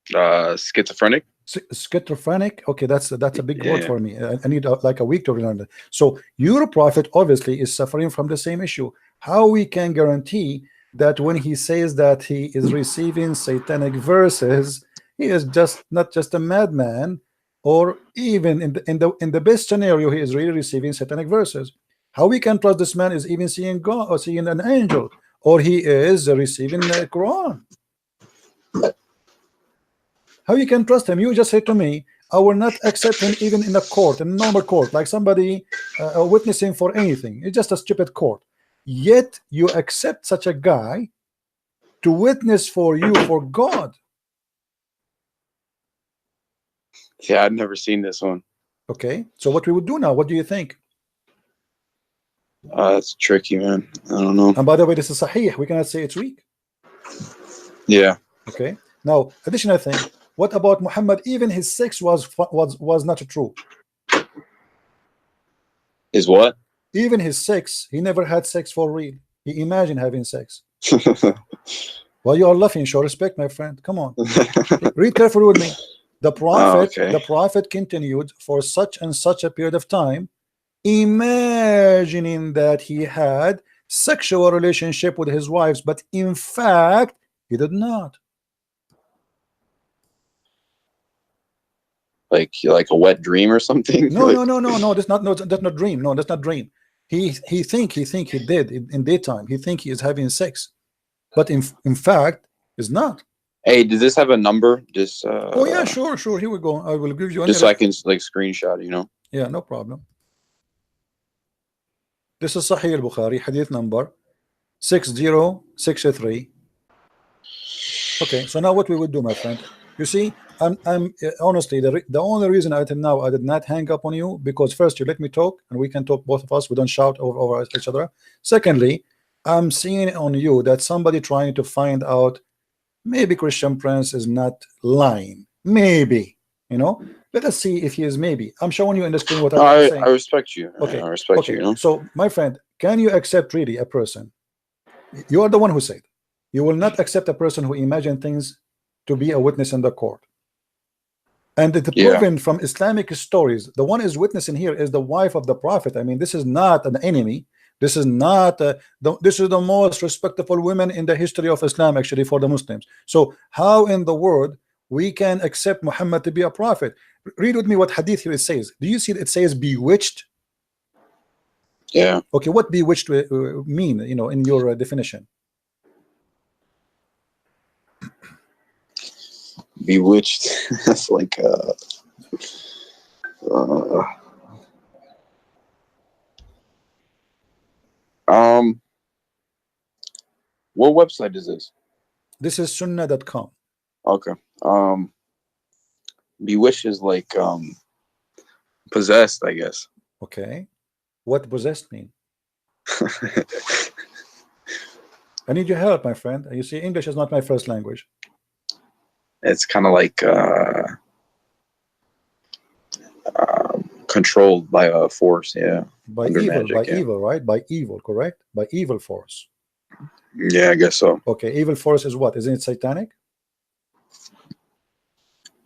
Schizophrenic. Schizophrenic. Okay, that's a big word for me. I need like a week to learn that. So your prophet obviously is suffering from the same issue. How we can guarantee that when he says that he is receiving satanic verses, he is just not just a madman, or even in the best scenario, he is really receiving satanic verses? How we can trust this man is even seeing God or seeing an angel, or he is receiving the Quran? How you can trust him? You just said to me, I will not accept him even in a court, in a normal court, like somebody witnessing for anything. It's just a stupid court. Yet you accept such a guy to witness for you for God. Yeah, I've never seen this one. Okay, so what we would do now? What do you think? It's tricky, man. I don't know. And by the way, this is sahih. We cannot say it's weak. Yeah. Okay. Now, additional thing. What about Muhammad? Even his sex was not true. Is what? Even his sex, he never had sex for real. He imagined having sex. Well, you are laughing. Show respect, my friend. Come on. Read carefully with me. The prophet continued for such and such a period of time, imagining that he had sexual relationship with his wives, but in fact, he did not. Like a wet dream or something? No, no. That's not dream. No, that's not dream. He think he did in daytime. He think he is having sex, but in fact is not. Hey, does this have a number? Just oh yeah, sure. Here we go. I will give you just so I can like screenshot, you know. Yeah, no problem. This is Sahih al-Bukhari, hadith number 6063. Okay, so now what we would do, my friend? You see, I'm honestly the only reason until now I did not hang up on you, because first you let me talk and we can talk both of us. We don't shout over each other. Secondly, I'm seeing on you that somebody trying to find out maybe Christian Prince is not lying. Maybe, you know. Let us see if he is. Maybe I'm showing you in the screen what I'm saying. I respect you. Okay, I respect you. You know? So, my friend, can you accept really a person? You are the one who said you will not accept a person who imagined things to be a witness in the court. And it's proven from Islamic stories. The one is witnessing here is the wife of the prophet. I mean, this is not an enemy. This is not this is the most respectable women in the history of Islam, actually, for the Muslims. So how in the world we can accept Muhammad to be a prophet? Read with me what hadith here it says. Do you see it says bewitched? Yeah. Okay, what bewitched mean, you know, in your definition? Bewitched. That's like what website is this? This is sunnah.com. Okay. Bewitched is like possessed, I guess. Okay, what possessed mean? I need your help, my friend. You see, English is not my first language. It's kind of like controlled by a force, yeah. By Under evil, magic, by yeah. evil, right? By evil, correct? By evil force. Yeah, I guess so. Okay, evil force is what? Isn't it satanic?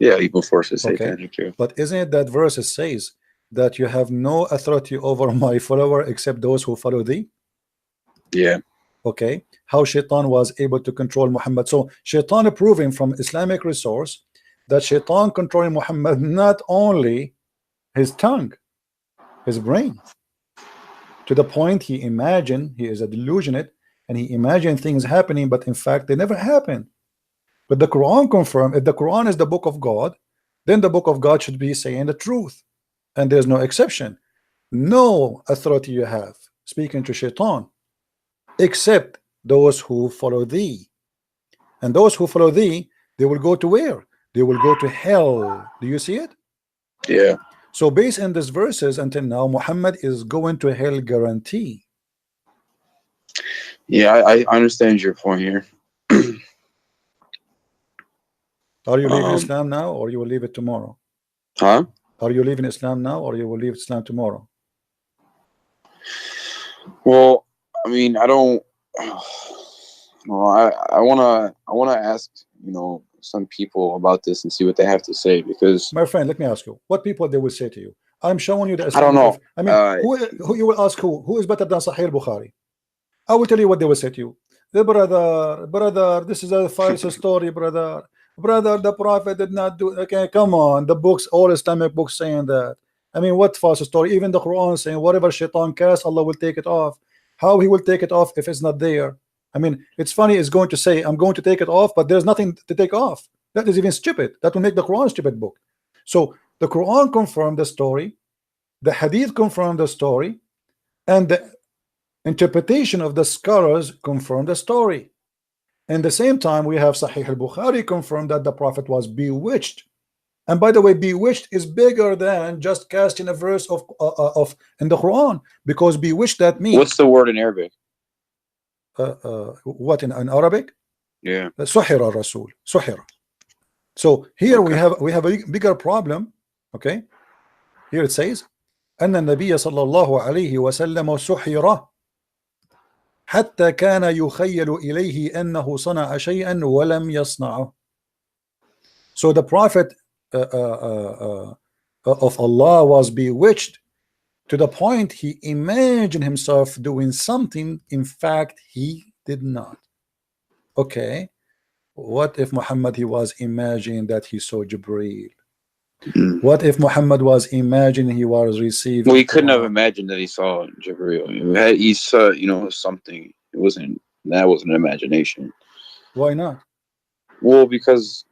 Yeah, evil force is Okay, satanic too. but isn't it that verse says that you have no authority over my follower except those who follow thee? Yeah. Okay, how Shaitan was able to control Muhammad. So Shaitan proving from Islamic resource that Shaitan controlling Muhammad, not only his tongue, his brain, to the point he imagined, he is a delusionate, and he imagined things happening, but in fact they never happened. But the Quran confirmed, if the Quran is the book of God, then the book of God should be saying the truth, and there's no exception. No authority you have speaking to Shaitan except those who follow thee, and those who follow thee, they will go to where? They will go to hell. Do you see it? Yeah. So based on these verses, until now Muhammad is going to hell guarantee. Yeah, I understand your point here. Are you leaving Islam now, or you will leave it tomorrow? Huh? Are you leaving Islam now, or you will leave Islam tomorrow? Well, I mean, I don't. No, I wanna ask, you know, some people about this and see what they have to say, because my friend, let me ask you, what people they will say to you? I'm showing you the I don't know. I mean, who you will ask, who is better than Sahih Bukhari? I will tell you what they will say to you. The brother, this is a false story, brother. The prophet did not do. Okay, come on, the books, all Islamic books saying that. I mean, what false story? Even the Quran saying whatever Shaitan casts, Allah will take it off. How he will take it off if it's not there? I mean, it's funny. It's going to say I'm going to take it off, but there's nothing to take off. That is even stupid. That will make the Quran a stupid book. So the Quran confirmed the story, the Hadith confirmed the story, and the interpretation of the scholars confirmed the story. And the same time, we have Sahih al-Bukhari confirmed that the Prophet was bewitched. And by the way, bewitched is bigger than just casting a verse of in the Quran, because bewitched, that means, what's the word in Arabic? What in Arabic? Yeah. Suhira Rasul. Suhira. So here we have a bigger problem. Okay. Here it says, أن النبي صلى الله عليه وسلم سحر حتى كان يخيل إليه أنه صنع شيئا ولم يصنعه. So the Prophet of Allah was bewitched to the point he imagined himself doing something, in fact he did not. Okay, what if Muhammad, he was imagining that he saw Jibreel? What if Muhammad was imagining he was receiving? Well, he couldn't have imagined that he saw Jibreel. He saw, you know, something. That wasn't an imagination. Why not? Well, because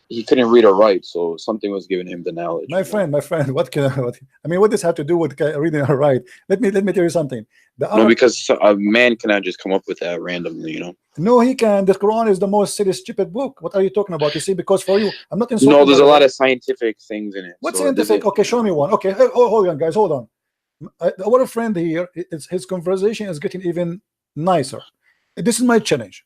he couldn't read or write, so something was giving him the knowledge. My friend, what I mean, what does have to do with reading or write? Let me tell you something. No, because a man cannot just come up with that randomly, you know. No, he can. The Quran is the most silly, stupid book. What are you talking about? You see, because for you, I'm not insulting. No, there's a lot of scientific things in it. What's scientific? Okay, show me one. Okay, hold on, guys, hold on. Our friend here, his conversation is getting even nicer. This is my challenge.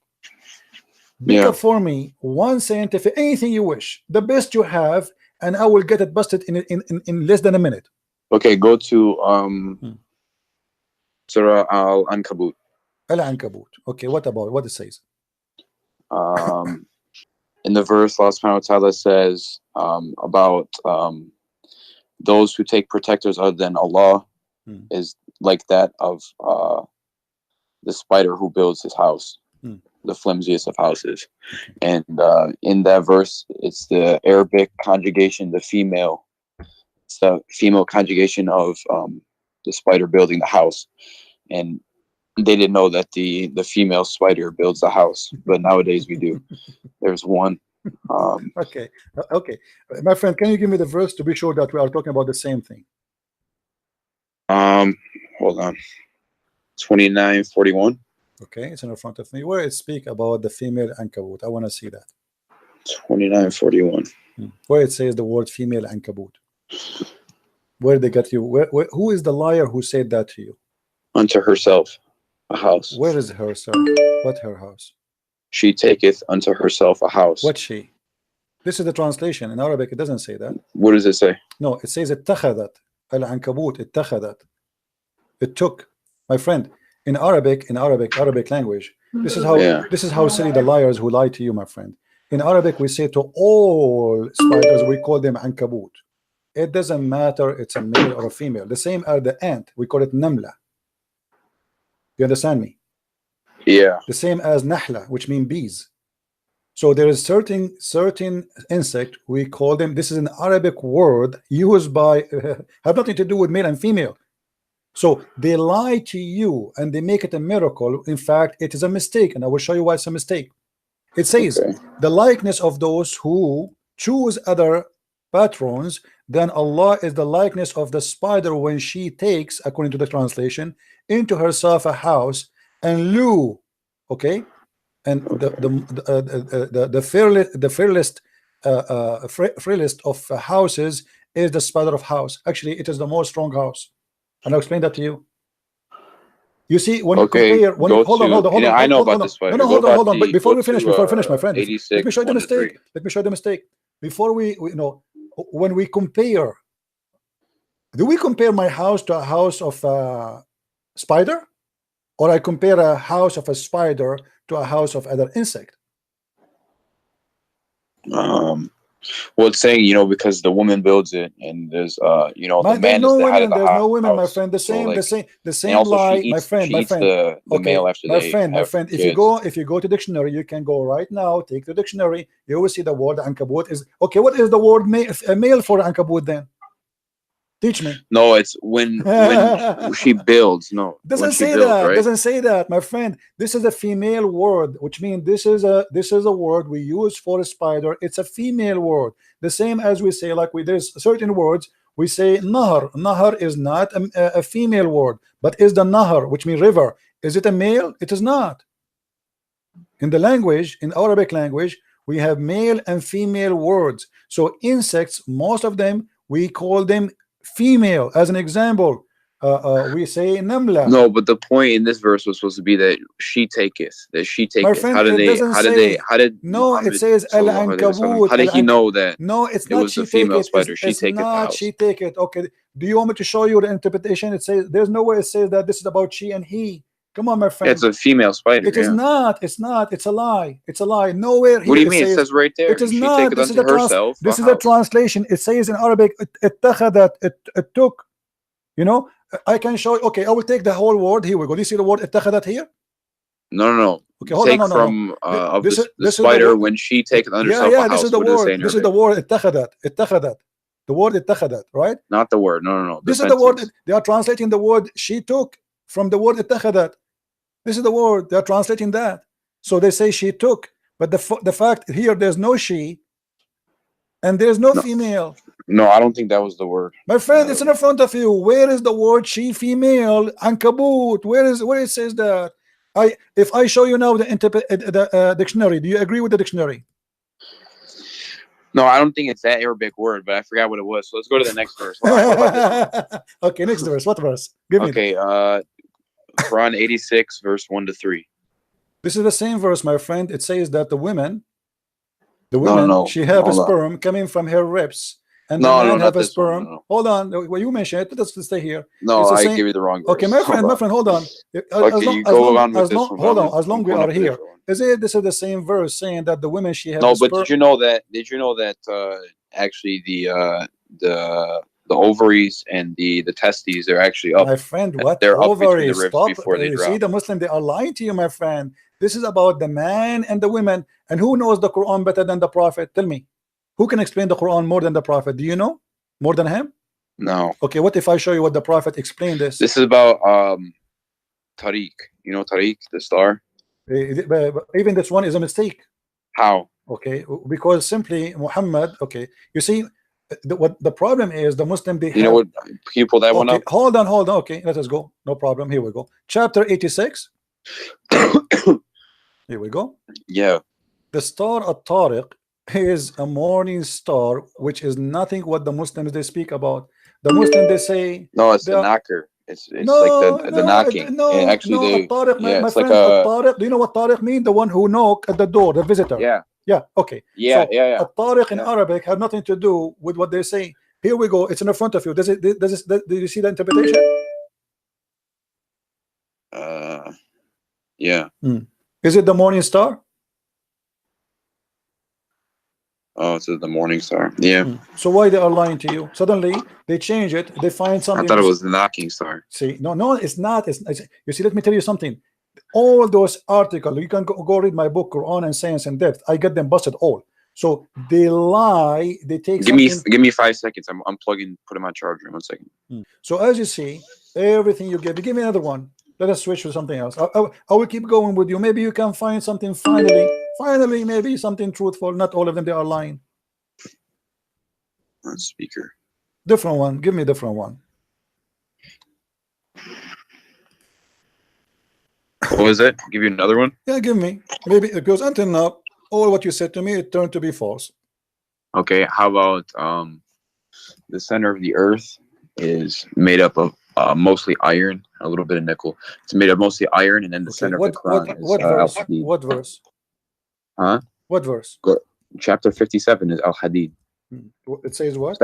Pick up for me one scientific, anything you wish, the best you have, and I will get it busted in less than a minute. Okay, go to Surah Al-Ankabut. Al-Ankabut. Okay, what it says? In the verse, Allah subhanahu wa ta'ala says about those who take protectors other than Allah, is like that of the spider who builds his house, the flimsiest of houses. And in that verse, it's the Arabic conjugation, the female. It's the female conjugation of the spider building the house. And they didn't know that the female spider builds the house, but nowadays we do. There's one. Okay, my friend, can you give me the verse to be sure that we are talking about the same thing? Hold on. 29:41. Okay, it's in front of me. Where it speak about the female ankabut? I want to see that. 29:41. Where it says the word female ankabut. Where they got you? Who is the liar who said that to you? Unto herself a house. Where is her, sir? What her house? She taketh unto herself a house. What she? This is the translation. In Arabic, it doesn't say that. What does it say? No, it says اتخذت العنكبوت اتخذت. It took. My friend, in Arabic language, this is how silly the liars who lie to you, my friend. In Arabic, we say to all spiders, we call them ankabut. It doesn't matter it's a male or a female. The same as the ant, we call it namla. You understand me? Yeah. The same as nahla, which means bees. So there is certain insect, we call them, this is an Arabic word used by have nothing to do with male and female. So they lie to you and they make it a miracle. In fact, it is a mistake, and I will show you why it's a mistake. It says the likeness of those who choose other patrons, then Allah is the likeness of the spider when she takes, according to the translation, into herself a house, and Lu, okay, and the frailest of houses is the spider of house. Actually, it is the most strong house, and I'll explain that to you. You see, when you compare, when you, hold on. I know about this spider. No, hold on. But before we finish, my friend, 86, let me show you the mistake. Let me show you the mistake. Before we when we compare, do we compare my house to a house of a spider, or I compare a house of a spider to a house of other insect? Well, it's saying, because the woman builds it, and there's the man is the head of the house. There's no women, my friend. The same lie, my friend. The male after my friend. If you go to dictionary, you can go right now. Take the dictionary. You will see the word ankabut is okay. What is the word male for ankabut then? Teach me. No, it's when she builds. No, doesn't say that. Right? Doesn't say that, my friend. This is a female word, which means this is a word we use for a spider. It's a female word. The same as we say, there's certain words we say nahar. Nahar is not a female word, but is the nahar, which means river. Is it a male? It is not. In the language, in Arabic language, we have male and female words. So insects, most of them, we call them female. As an example, we say namla. No, but the point in this verse was supposed to be that she taketh. My friend, how did it says al-ankabut. How did he know that? No, it's it not was the female spider. She taketh the house. She take it. Okay. Do you want me to show you the interpretation? It says there's no way it says that this is about she and he. Come on, my friend. It's a female spider. It is not. It's not. It's a lie. It's a lie. Nowhere here. What do you mean? It says right there. It is not. This is a translation. It says in Arabic, it took. I can show you. Okay, I will take the whole word. Here we go. Do you see the word اتخذت here? No. Okay, hold on. From the spider when she takes under herself a house. This is the word. This is the word اتخذت. The word اتخذت, right? Not the word. No. This is the word. They are translating the word she took from the word اتخذت. This is the word. They are translating that. So they say she took, but the fact here there's no she, and there's no female. No, I don't think that was the word. My friend, it's in front of you. Where is the word she, female, ankabut? Where it says that? If I show you now the dictionary, do you agree with the dictionary? No, I don't think it's that Arabic word, but I forgot what it was. So let's go to the next verse. Okay, next verse. What verse? Give me. Okay, Quran 86, verse 1-3. This is the same verse, my friend. It says that the woman, she have a sperm coming from her ribs, and the man have a sperm. Hold on, well, you mentioned it. Let's stay here. No, I give you the wrong verse. Okay, my friend, hold on. As long as we are here, this is the same verse saying that the women she has. No, but did you know that? Actually the ovaries and the testes, they're actually up. My friend, what They're up between the ovaries? ribs Stop. before they You drop. see, the Muslim, they are lying to you, my friend. This is about the man and the women. And who knows the Quran better than the Prophet? Tell me, who can explain the Quran more than the Prophet? Do you know more than him? No. Okay, what if I show you what the Prophet explained this? This is about Tariq. You know Tariq, the star? But even this one is a mistake. How? Okay, because simply Muhammad. Okay, you see, what the problem is, the Muslim, they You know what? Can you pull that one okay, up? hold on. Okay, let us go. No problem. Here we go. Chapter 86. Here we go. Yeah. The star at-Tariq is a morning star, which is nothing what the Muslims they speak about. The Muslims, they say No, it's the knocker. It's like the knocking. And actually, At-Tariq, my it's friend, like a At-Tariq. Do you know what Tariq mean? The one who knock at the door, the visitor. yeah. Okay. Yeah, so yeah. At-Tariq in Arabic have nothing to do with what they say. Here we go. It's in the front of you. Do you see the interpretation? Yeah. Is it the morning star? Oh, it's the morning star. Yeah. So why they are lying to you? Suddenly they change it. They find something. I thought it was the knocking star. See, no, it's not. You see, let me tell you something. All those articles, you can go read my book, Quran and Science in Depth. I get them busted all. So they lie. They take. Give me 5 seconds. I'm unplugging, putting my charger in 1 second. So as you see, everything you give me another one. Let us switch to something else. I will keep going with you. Maybe you can find something finally, maybe something truthful. Not all of them, they are lying. On speaker. Different one. Give me a different one. What was it? Give you another one? Yeah, give me. Maybe because until now, all what you said to me, it turned to be false. Okay, how about the center of the earth is made up of mostly iron, a little bit of nickel. It's made of mostly iron, and then the center of the Quran is Al-Hadid. What verse? Huh? What verse? Chapter 57 is Al-Hadid. It says what?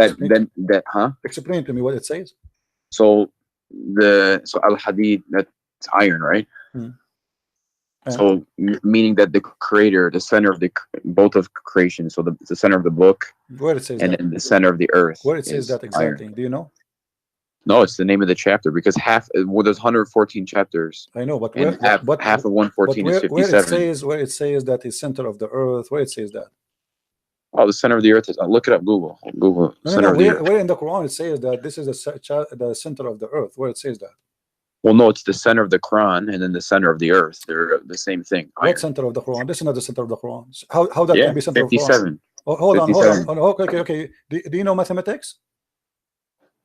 Explain to me what it says. So Al-Hadid, that's iron, right? So meaning that the creator, the center of both of creation, so the center of the book, where it says and that? then the center of the earth, where it says that exactly, iron. Do you know? No, it's the name of the chapter, because there's 114 chapters. I know, but half of 114 is 57. Where it says that is center of the earth, where it says that? Oh, the center of the earth is. Look it up. Google. Where in the Quran it says that this is the center of the earth? Where it says that? Well, no, it's the center of the Quran and then the center of the earth. They're the same thing. What center of the Quran? This is not the center of the Quran. How that can be center 57. of the Quran? Oh, hold on. Okay. Do you know mathematics?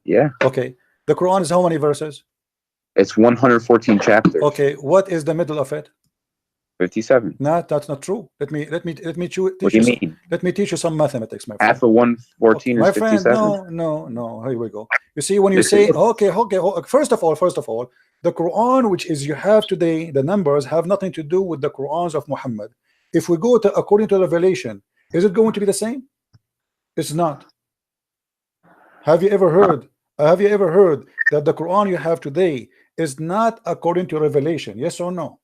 Yeah. Okay. The Quran is how many verses? It's 114 chapters. Okay. What is the middle of it? 57. No, that's not true. Let me teach you. What do you mean? Let me teach you some mathematics, my friend. Half of 114 is 57. My friend, no. Here we go. You see, when you say okay. First of all, the Quran, which is you have today, the numbers have nothing to do with the Qurans of Muhammad. If we go to according to Revelation, is it going to be the same? It's not. Have you ever heard? Have you ever heard that the Quran you have today is not according to Revelation? Yes or no?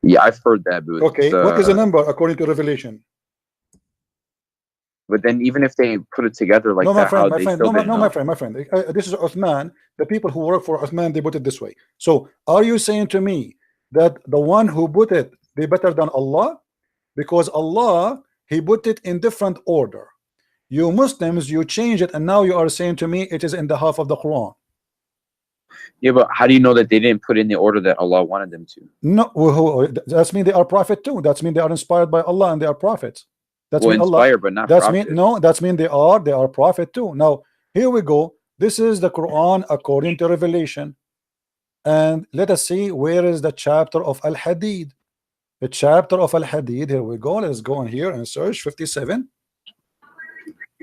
Yeah, I've heard that. But okay, what is the number according to Revelation? But then, even if they put it together like my friend. This is Uthman. The people who work for Uthman, they put it this way. So, are you saying to me that the one who put it, they better than Allah? Because Allah, He put it in different order. You Muslims, you change it, and now you are saying to me it is in the half of the Quran. Yeah, but how do you know that they didn't put in the order that Allah wanted them to? No, that's mean they are prophet too. That's mean they are inspired by Allah and they are prophets. That's mean inspired, but not prophet. That's mean they are prophet too. Now here we go. This is the Quran according to Revelation, and let us see where is the chapter of Al-Hadid. The chapter of Al-Hadid. Here we go. Let's go in here and search 57.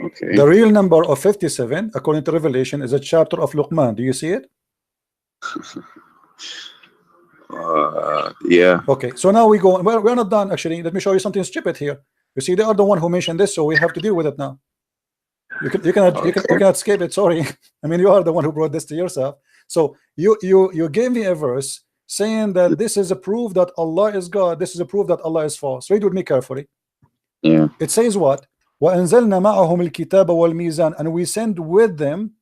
Okay. The real number of 57 according to Revelation is a chapter of Luqman. Do you see it? Yeah. Okay, so now we go. We're not done actually. Let me show you something stupid here. You see, they are the one who mentioned this, so we have to deal with it now. You cannot escape it. Sorry. I mean, you are the one who brought this to yourself. So you gave me a verse saying that this is a proof that Allah is God. This is a proof that Allah is false. Read with me carefully. Yeah. It says what? وَأَنزَلْنَا مَعَهُمُ الْكِتَابَ وَالْمِيزَانَ, and we send with them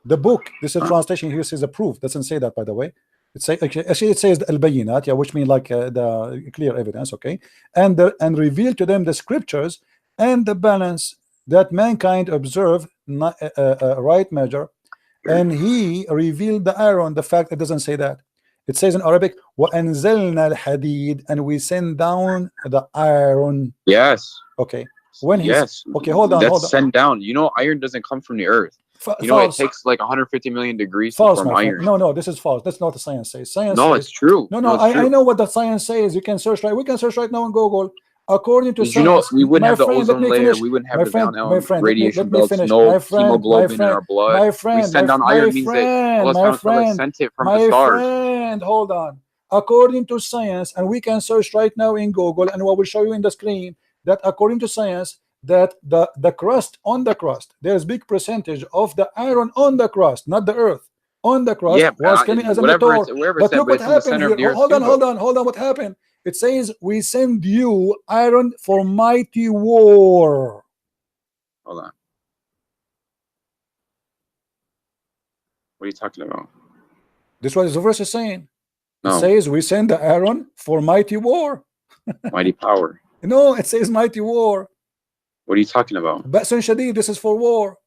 the book. This is a translation here, says a proof. Doesn't say that, by the way. Actually it says al-bayinat, yeah, which means like the clear evidence, okay, and reveal to them the scriptures and the balance, that mankind observe right measure, and he revealed the iron. The fact it doesn't say that. It says in Arabic وَأَنزَلْنَا الْحَدِيد, and we send down the iron. Yes. Okay. When he's yes. Okay, hold on. Sent down. You know, iron doesn't come from the earth. You know, false. It takes like 150 million degrees false, to form iron. No, this is false. That's not what the science says. Science no, says, it's true. No, I know what the science says. You can search right. We can search right now on Google. According to Did science, you know we wouldn't have the friend, ozone layer, finish. we wouldn't have My the friend, Van Allen radiation let me belts, finish. no My friend, hemoglobin in our blood. my friend, we send down iron means that Allah SWT sent it from the stars. Friend, hold on. According to science, and we can search right now in Google, and I will show you in the screen that according to science, that the crust, on the crust, there's big percentage of the iron on the crust, not the earth. On the crust was coming as a meteor. But look what happened here. Hold on. What happened? It says we send you iron for mighty war. Hold on. What are you talking about? This is what the verse is saying. No. It says we send the iron for mighty war. Mighty power. No, it says mighty war. What are you talking about? Ba'sun Shadid, this is for war.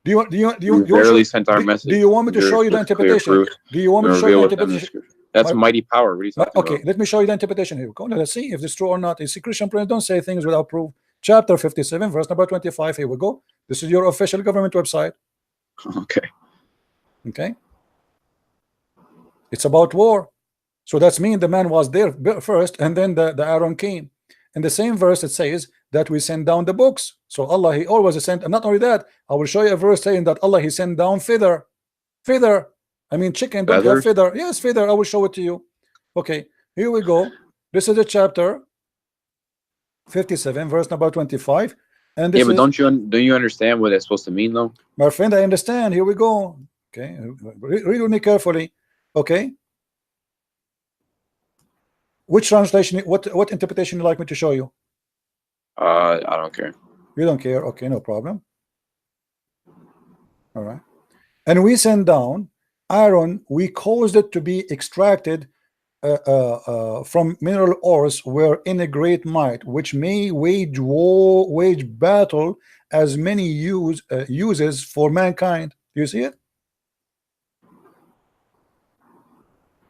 Do you barely sent our message? Do you want me to show you the interpretation? Do you want me to show you the interpretation? That's mighty power. What are you talking about? Okay, let me show you the interpretation here. Go, let's see if it's true or not. You see, Christian friends don't say things without proof. Chapter 57, verse number 25. Here we go. This is your official government website. Okay. It's about war. So that's mean the man was there first, and then the Aaron came. In the same verse, it says that we send down the books. So Allah, He always sent, and not only that, I will show you a verse saying that Allah, He sent down feather. I mean, chicken don't have feather. Yes, feather. I will show it to you. Okay, here we go. This is the chapter 57, verse number 25. And this but don't you understand what it's supposed to mean, though? My friend, I understand. Here we go. Okay, read with me carefully. Okay. Which translation? What interpretation you like me to show you? I don't care. You don't care? Okay, no problem. All right. And we send down iron. We caused it to be extracted from mineral ores, where in a great might, which may wage battle as many uses for mankind. Do you see it?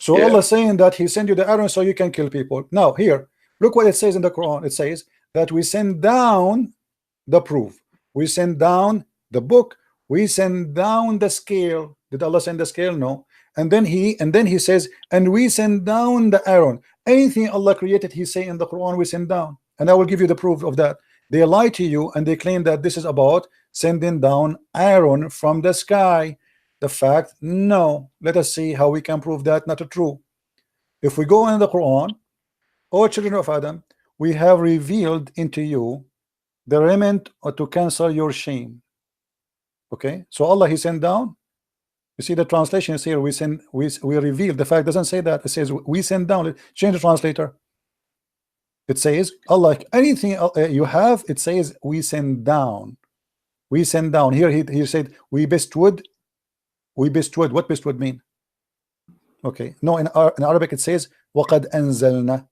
So Allah saying that He sent you the iron so you can kill people. Now here, look what it says in the Quran. It says that we send down the proof, we send down the book, we send down the scale. Did Allah send the scale? No. And then he says, and we send down the iron. Anything Allah created, He say in the Quran, we send down. And I will give you the proof of that. They lie to you and they claim that this is about sending down iron from the sky. The fact, no. Let us see how we can prove that not true. If we go in the Quran, O children of Adam, we have revealed into you the remnant to cancel your shame. Okay, so Allah, He sent down. You see the translation is here. We reveal. The fact doesn't say that. It says we send down. Change the translator. It says Allah, anything you have, it says we send down. We send down. Here he said we bestowed. We bestowed. What bestowed mean? Okay, no, in Arabic it says وَقَدْ أَنزَلْنَا.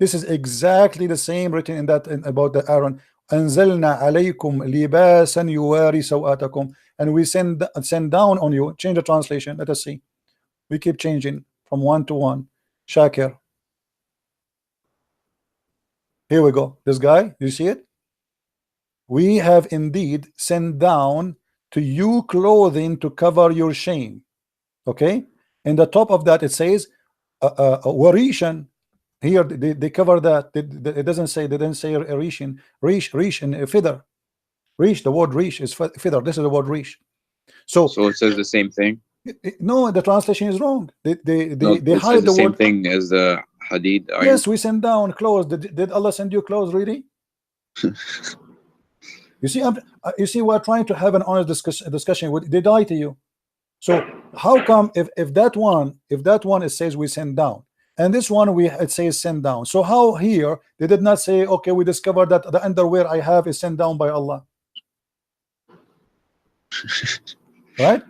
This is exactly the same written in that about the Aaron. أَنزَلْنَا عَلَيْكُمْ لِبَاسًا يُوَارِي سَوْآتَكُمْ. And we send down on you. Change the translation. Let us see. We keep changing from one to one. Shakir. Here we go. This guy, you see it? We have indeed sent down to you clothing to cover your shame. Okay, in the top of that it says warishan. Here they cover that. It doesn't say, they didn't say rishin. Rish and feather. Rish, the word rish is feather. This is the word rish. So it says the same thing. No, the translation is wrong. They hide the same word. Thing as the hadid. Yes, we send down clothes. Did Allah send you clothes, really? You see, we're trying to have an honest discussion. They lie to you. So how come if that one it says we send down, and this one it says sent down. So how here they did not say, okay, we discovered that the underwear I have is sent down by Allah, right?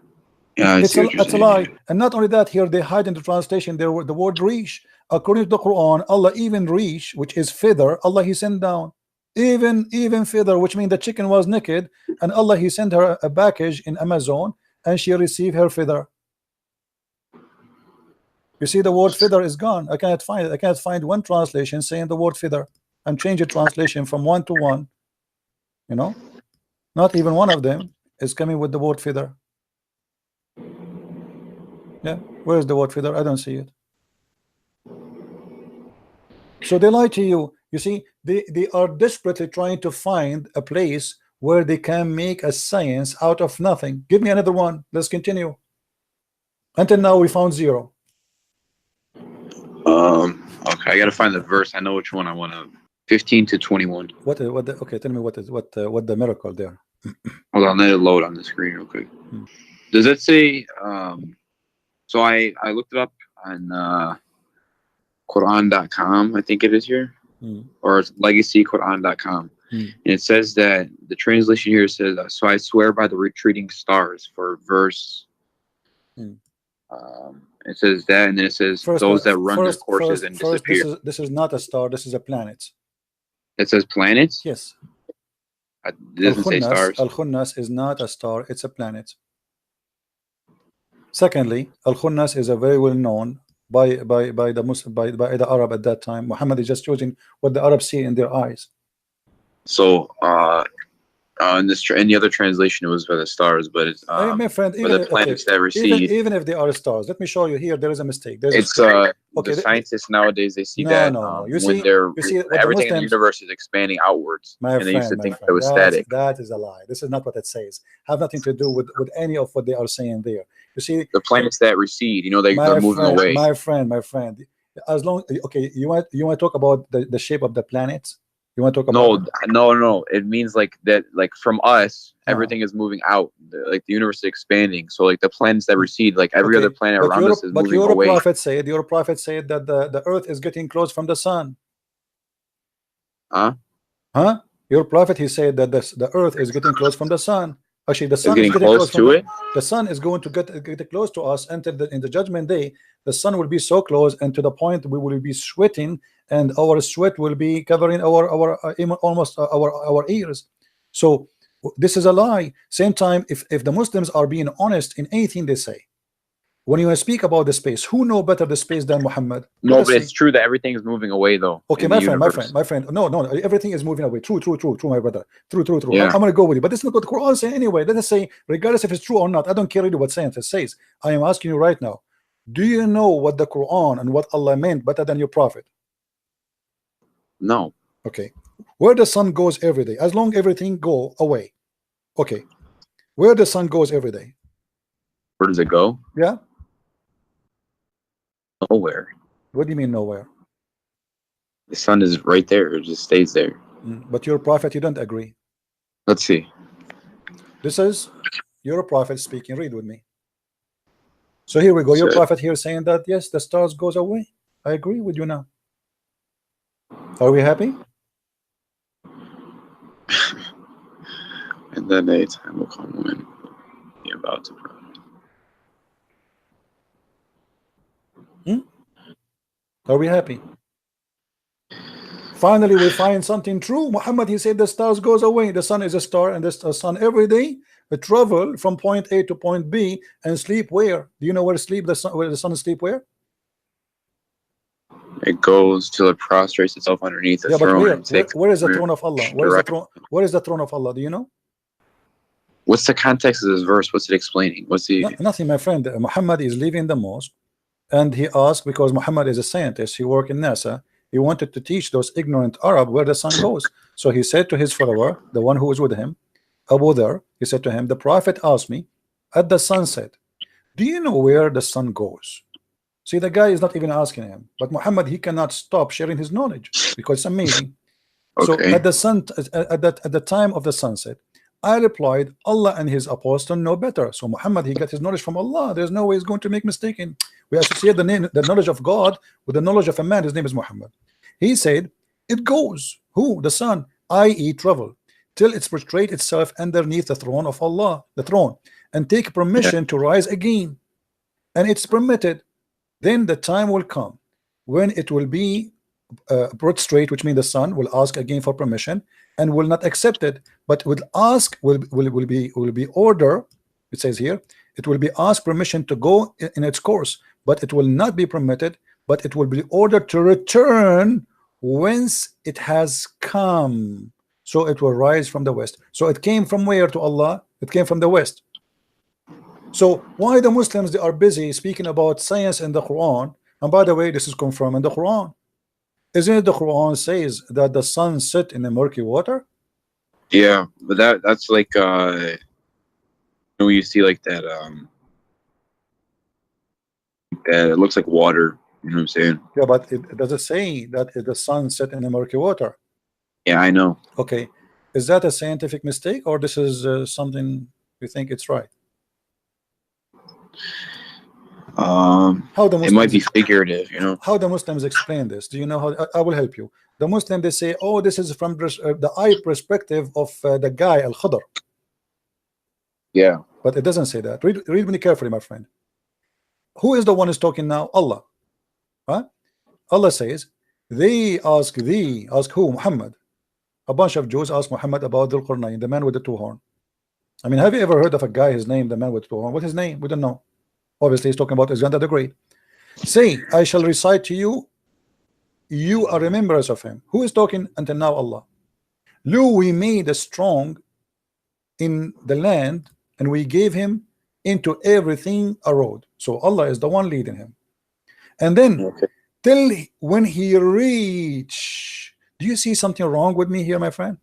Yeah, It's a lie. And not only that, here they hide in the translation there the word reach. According to the Quran, Allah even reach, which is feather, Allah he sent down. Even feather, which means the chicken was naked, and Allah he sent her a package in Amazon, and she received her feather. You see, the word feather is gone. I cannot find one translation saying the word feather, and change the translation from one to one. You know, not even one of them is coming with the word feather. Yeah, where's the word feather? I don't see it. So they lie to you. You see, they are desperately trying to find a place where they can make a science out of nothing. Give me another one. Let's continue. Until now, we found zero. Okay, I gotta find the verse. I know which one I want to. 15 to 21. Okay, tell me what the miracle there. Hold on, let it load on the screen real quick. Does it say? So I looked it up on Quran.com. I think it is here, or it's legacyquran.com. And it says that the translation here says, "So I swear by the retreating stars," for verse. It says that, and then it says those that run their courses and disappear. This is not a star. This is a planet. It says planets. Yes. It doesn't say stars. Al-Khunnas is not a star. It's a planet. Secondly, Al-Khunnas is a very well known by the Arab at that time. Muhammad is just using what the Arabs see in their eyes. So in the other translation it was by the stars, but it's my friend, even the planets that recede. Even if they are stars, let me show you here. There is a mistake. The scientists nowadays, they see that everything in the universe is expanding outwards, and they used to think that it was static. That is a lie. This is not what it says. Have nothing to do with any of what they are saying there. You see, the planets that recede, they're moving away. My friend, as long you want to talk about the shape of the planets. You want to talk about no. It means like that, like from us, everything is moving out. Like the universe is expanding. So like the planets that recede, like every other planet around us is moving away. Your prophet said that the earth is getting close from the sun. Your prophet, he said that the earth is getting close from the sun. Actually, the sun is getting close to it. The sun is going to get close to us until in the judgment day. The sun will be so close, and to the point we will be sweating, and our sweat will be covering almost our ears. So this is a lie. Same time, if the Muslims are being honest in anything they say, when you speak about the space, who know better the space than Muhammad? No, but it's true that everything is moving away, though. Okay, my friend. No, everything is moving away. True, my brother. True. Yeah. I'm gonna go with you, but this is not what the Quran says anyway. Let us say, regardless if it's true or not, I don't care really what science says. I am asking you right now. Do you know what the Quran and what Allah meant better than your prophet? No. Okay. Where the sun goes every day, as long everything go away. Okay. Where the sun goes every day. Where does it go? Yeah. Nowhere. What do you mean nowhere? The sun is right there. It just stays there. But your prophet, you don't agree. Let's see. This is your prophet speaking. Read with me. So here we go. Your prophet here saying that yes, the stars goes away. I agree with you now. Are we happy? And then a time will come when you're about to pray. Are we happy? Finally, we find something true. Muhammad, he said the stars goes away. The sun is a star, and the sun every day travel from point A to point B and sleep where? Do you know where the sun sleep where? It goes till it prostrates itself underneath the throne. Where is the throne of Allah? Where is the throne of Allah? Do you know? What's the context of this verse? What's it explaining? Nothing, my friend. Muhammad is leaving the mosque, and he asked, because Muhammad is a scientist, he worked in NASA. He wanted to teach those ignorant Arab where the sun goes. So he said to his follower, the one who was with him, Abu Dhar, he said to him, the prophet asked me at the sunset, do you know where the sun goes? See, the guy is not even asking him, but Muhammad, he cannot stop sharing his knowledge because it's amazing. Okay. So at the time of the sunset, I replied, Allah and his apostle know better. So Muhammad, he got his knowledge from Allah. There's no way he's going to make mistake. We associate the knowledge of God with the knowledge of a man. His name is Muhammad. He said, it goes, who? The sun, i.e. travel, till it's prostrate itself underneath the throne of Allah, the throne, and take permission to rise again. And it's permitted. Then the time will come when it will be prostrate, which means the sun will ask again for permission and will not accept it, but will ask, will be order. It says here, it will be asked permission to go in its course, but it will not be permitted, but it will be ordered to return whence it has come. So it will rise from the west. So it came from where to Allah? It came from the west. So why the Muslims, they are busy speaking about science in the Quran? And by the way, this is confirmed in the Quran. Isn't it the Quran says that the sun set in the murky water? Yeah, but that's like when you see like that it looks like water, you know what I'm saying? Yeah, but it does it say that the sun set in the murky water? Yeah, I know. Okay, is that a scientific mistake, or this is something you think it's right? How the Muslims, it might be figurative, you know. How the Muslims explain this? Do you know how? I will help you. The Muslim, they say, oh, this is from the eye perspective of the guy Al-Khadr. Yeah, but it doesn't say that. Read me carefully, my friend. Who is the one who's talking now? Allah. Right? Allah says, they ask thee, ask who? Muhammad. A bunch of Jews ask Muhammad about Dhul Qarnayn, the man with the two horns. I mean, have you ever heard of a guy, his name, the man with two horns? What's his name? We don't know. Obviously, he's talking about Alexander the Great. Say, I shall recite to you, you are remembrance of him. Who is talking until now? Allah. Lo, we made a strong in the land, and we gave him into everything a road. So Allah is the one leading him. And then till when he reach, do you see something wrong with me here, my friend?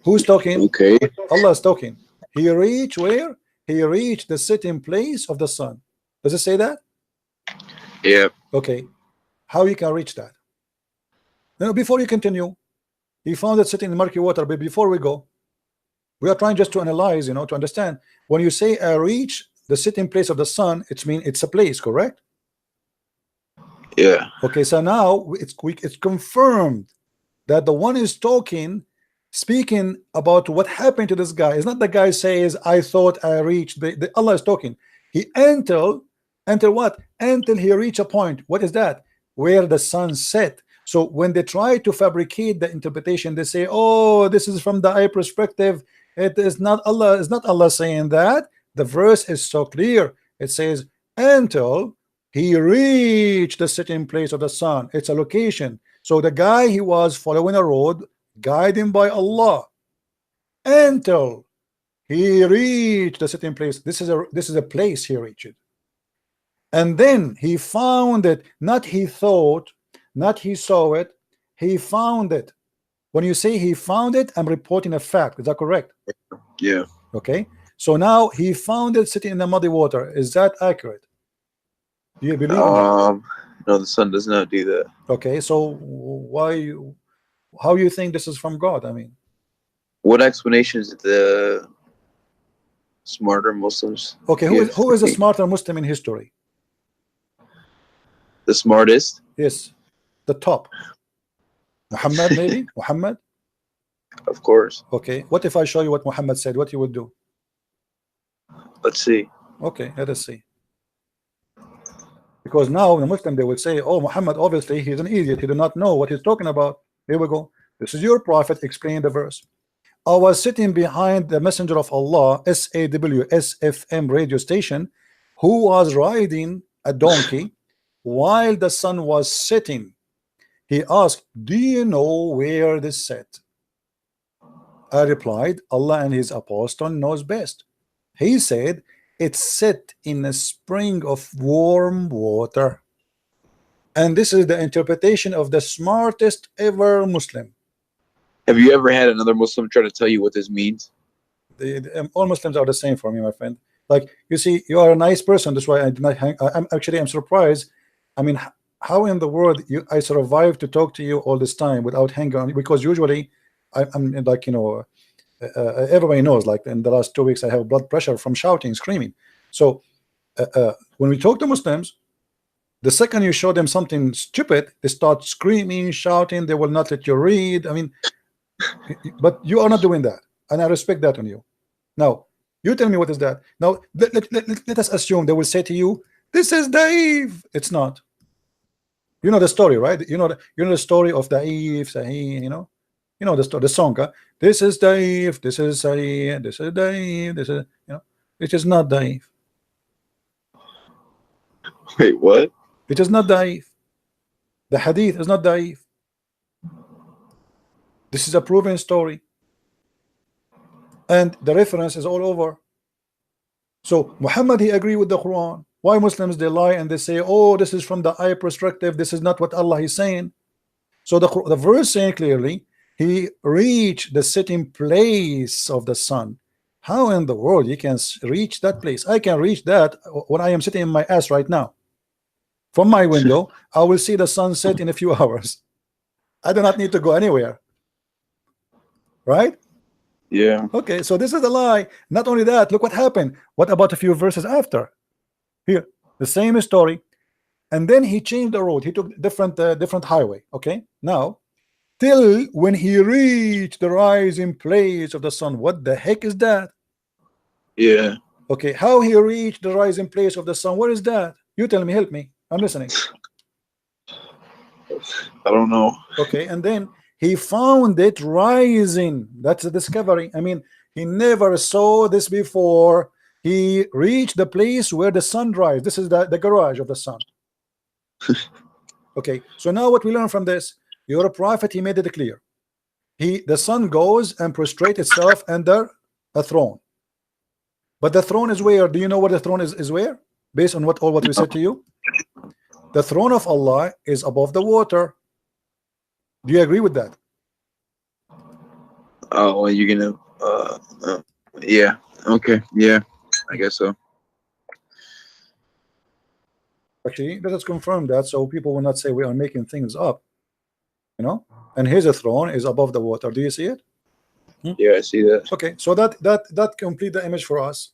Who's talking? Okay. Allah is talking. He reached where? He reached the sitting place of the sun. Does it say that? Yeah. Okay. How you can reach that? Now, before you continue, he found it sitting in murky water. But before we go, we are trying just to analyze, you know, to understand. When you say reach the sitting place of the sun, it means it's a place, correct? Yeah. Okay, so now it's confirmed that the one is talking, speaking about what happened to this guy. It's not the guy says, I thought I reached. Allah is talking. He until what? Until he reach a point. What is that? Where the sun set. So when they try to fabricate the interpretation, they say, oh, this is from the eye perspective. It is not Allah. It's not Allah saying that. The verse is so clear. It says, until he reached the sitting place of the sun. It's a location. So the guy, he was following a road guided by Allah until he reached the sitting place. This is a place he reached. And then he found it. Not he thought, not he saw it. He found it. When you say he found it, I'm reporting a fact. Is that correct? Yeah. Okay. So now he found it sitting in the muddy water. Is that accurate? Do you believe in that? No, the sun does not do that. Okay, so how you think this is from God? I mean, what explanations did the smarter Muslims? Okay, who is a smarter Muslim in history? The smartest? Yes, the top. Muhammad, maybe? Muhammad? Of course. Okay, what if I show you what Muhammad said? What you would do? Let's see. Okay, let us see. Because now the Muslim, they would say, oh, Muhammad, obviously he's an idiot, he do not know what he's talking about. Here we go. This is your prophet explaining the verse. I was sitting behind the messenger of Allah, SAWSFM radio station, who was riding a donkey while the sun was setting. He asked, do you know where this set? I replied, Allah and his apostle knows best. He said, it's set in a spring of warm water. And this is the interpretation of the smartest ever Muslim. Have you ever had another Muslim try to tell you what this means? All Muslims are the same for me, my friend. Like, you see, you are a nice person. That's why I did not hang. I'm surprised. I mean, how in the world I survived to talk to you all this time without hanging on? Because usually I'm like, you know, everybody knows, like in the last 2 weeks I have blood pressure from shouting, screaming. So when we talk to Muslims, the second you show them something stupid, they start screaming, shouting, they will not let you read. I mean, but you are not doing that, and I respect that on you. Now you tell me, what is that? Now let us assume they will say to you, this is Dave. It's not. You know the story, right? You know the story of Dave, Sahih, you know the story, the song, huh? This is Dave, this is Sahih, this is Dave, this is, it is not Dave. Wait, what? It is not Dave. The hadith is not Dave. This is a proven story, and the reference is all over. So Muhammad, he agreed with the Quran. Why Muslims, they lie and they say, oh, this is from the eye perspective, this is not what Allah is saying. So the verse saying clearly, he reached the sitting place of the sun. How in the world you can reach that place? I can reach that when I am sitting in my ass right now. From my window, I will see the sunset in a few hours. I do not need to go anywhere. Right? Yeah. Okay, so this is a lie. Not only that, look what happened. What about a few verses after? Here, the same story. And then he changed the road. He took different highway. Okay, now till when he reached the rising place of the sun. What the heck is that? Yeah. Okay, how he reached the rising place of the sun? What is that? You tell me, help me. I'm listening. I don't know. Okay, and then he found it rising. That's a discovery. I mean, he never saw this before. He reached the place where the sun rises. This is the garage of the sun. Okay, so now what we learn from this, you're a prophet, he made it clear. The sun goes and prostrates itself under a throne. But the throne is where? Do you know where the throne is where? Based on what we said to you? The throne of Allah is above the water. Do you agree with that? Oh, well, you're gonna yeah, okay, yeah, I guess so. Actually, let us confirm that, so people will not say we are making things up, and his throne is above the water. Do you see it? Yeah, I see that. Okay, so that complete the image for us,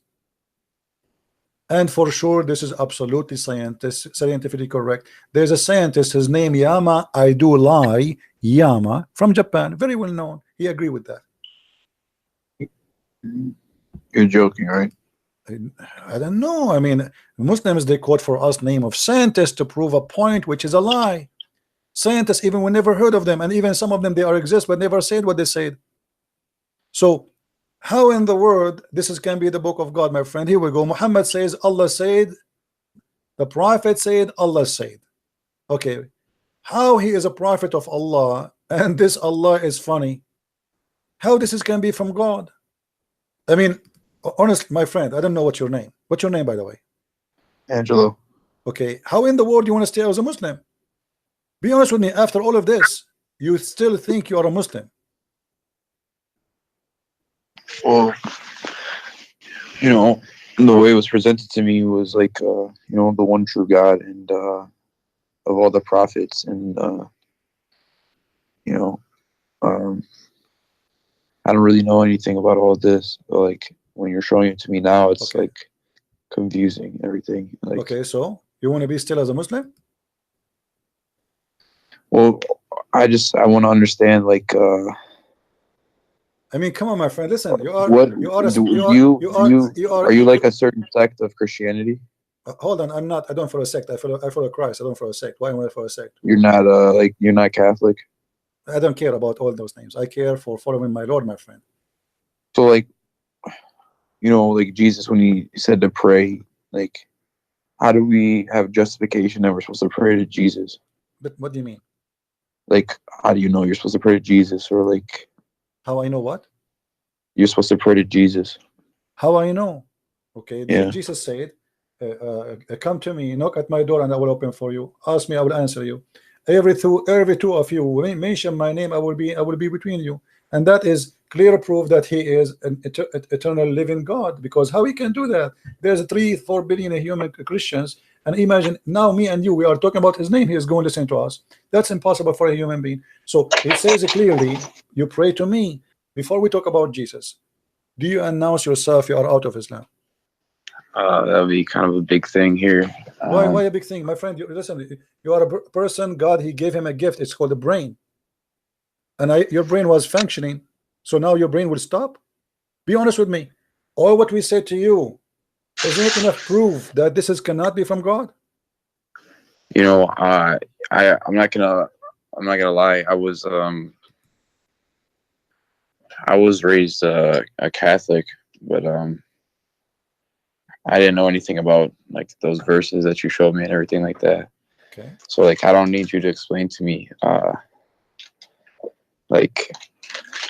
and for sure this is absolutely scientifically correct. There's a scientist, his name Yama, I do lie, Yama, from Japan, very well known. He agreed with that. You're joking, right? I don't know. I mean, Muslims, they quote for us name of scientists to prove a point which is a lie. Scientists, even we never heard of them, and even some of them, they are exist but never said what they said. So how in the world this can be the book of God, my friend? Here we go. Muhammad says Allah said, the prophet said, Allah said. Okay, how he is a prophet of Allah and this Allah is funny? How this can be from God? I mean, honestly, my friend, I don't know what's your name. What's your name, by the way? Angelo. Okay, how in the world you want to stay as a Muslim? Be honest with me. After all of this, you still think you are a Muslim? Well, the way it was presented to me was like, the one true God and of all the prophets, and I don't really know anything about all this. But, like, when you're showing it to me now, it's okay, like confusing everything. Like, okay, so you want to be still as a Muslim? well, I want to understand, like, I mean, come on, my friend. Listen, are you like a certain sect of Christianity? Hold on, I'm not. I don't follow a sect. I follow Christ. I don't follow a sect. Why am I follow a sect? You're not you're not Catholic. I don't care about all those names. I care for following my Lord, my friend. So, like, like Jesus, when he said to pray, like, how do we have justification that we're supposed to pray to Jesus? But what do you mean? Like, how do you know you're supposed to pray to Jesus? Or, like, how I know what? You're supposed to pray to Jesus. How I know? Okay, yeah. Jesus said, come to me, knock at my door and I will open for you. Ask me, I will answer you. Every two of you mention my name, I will be between you. And that is clear proof that he is an eternal living God, because how he can do that? There's 3-4 billion human Christians, and imagine now me and you, we are talking about his name, he is going to listen to us. That's impossible for a human being. So it says clearly, you pray to me. before we talk about Jesus, do you announce yourself you are out of Islam? That would be kind of a big thing here. Why a big thing, my friend? Listen, you are a person. God, He gave him a gift. It's called a brain, and your brain was functioning. So now your brain will stop. Be honest with me. All what we said to you, isn't it enough proof that this cannot be from God? You know, I'm not gonna lie. I was raised a Catholic, but I didn't know anything about like those verses that you showed me and everything like that. Okay. So like, I don't need you to explain to me like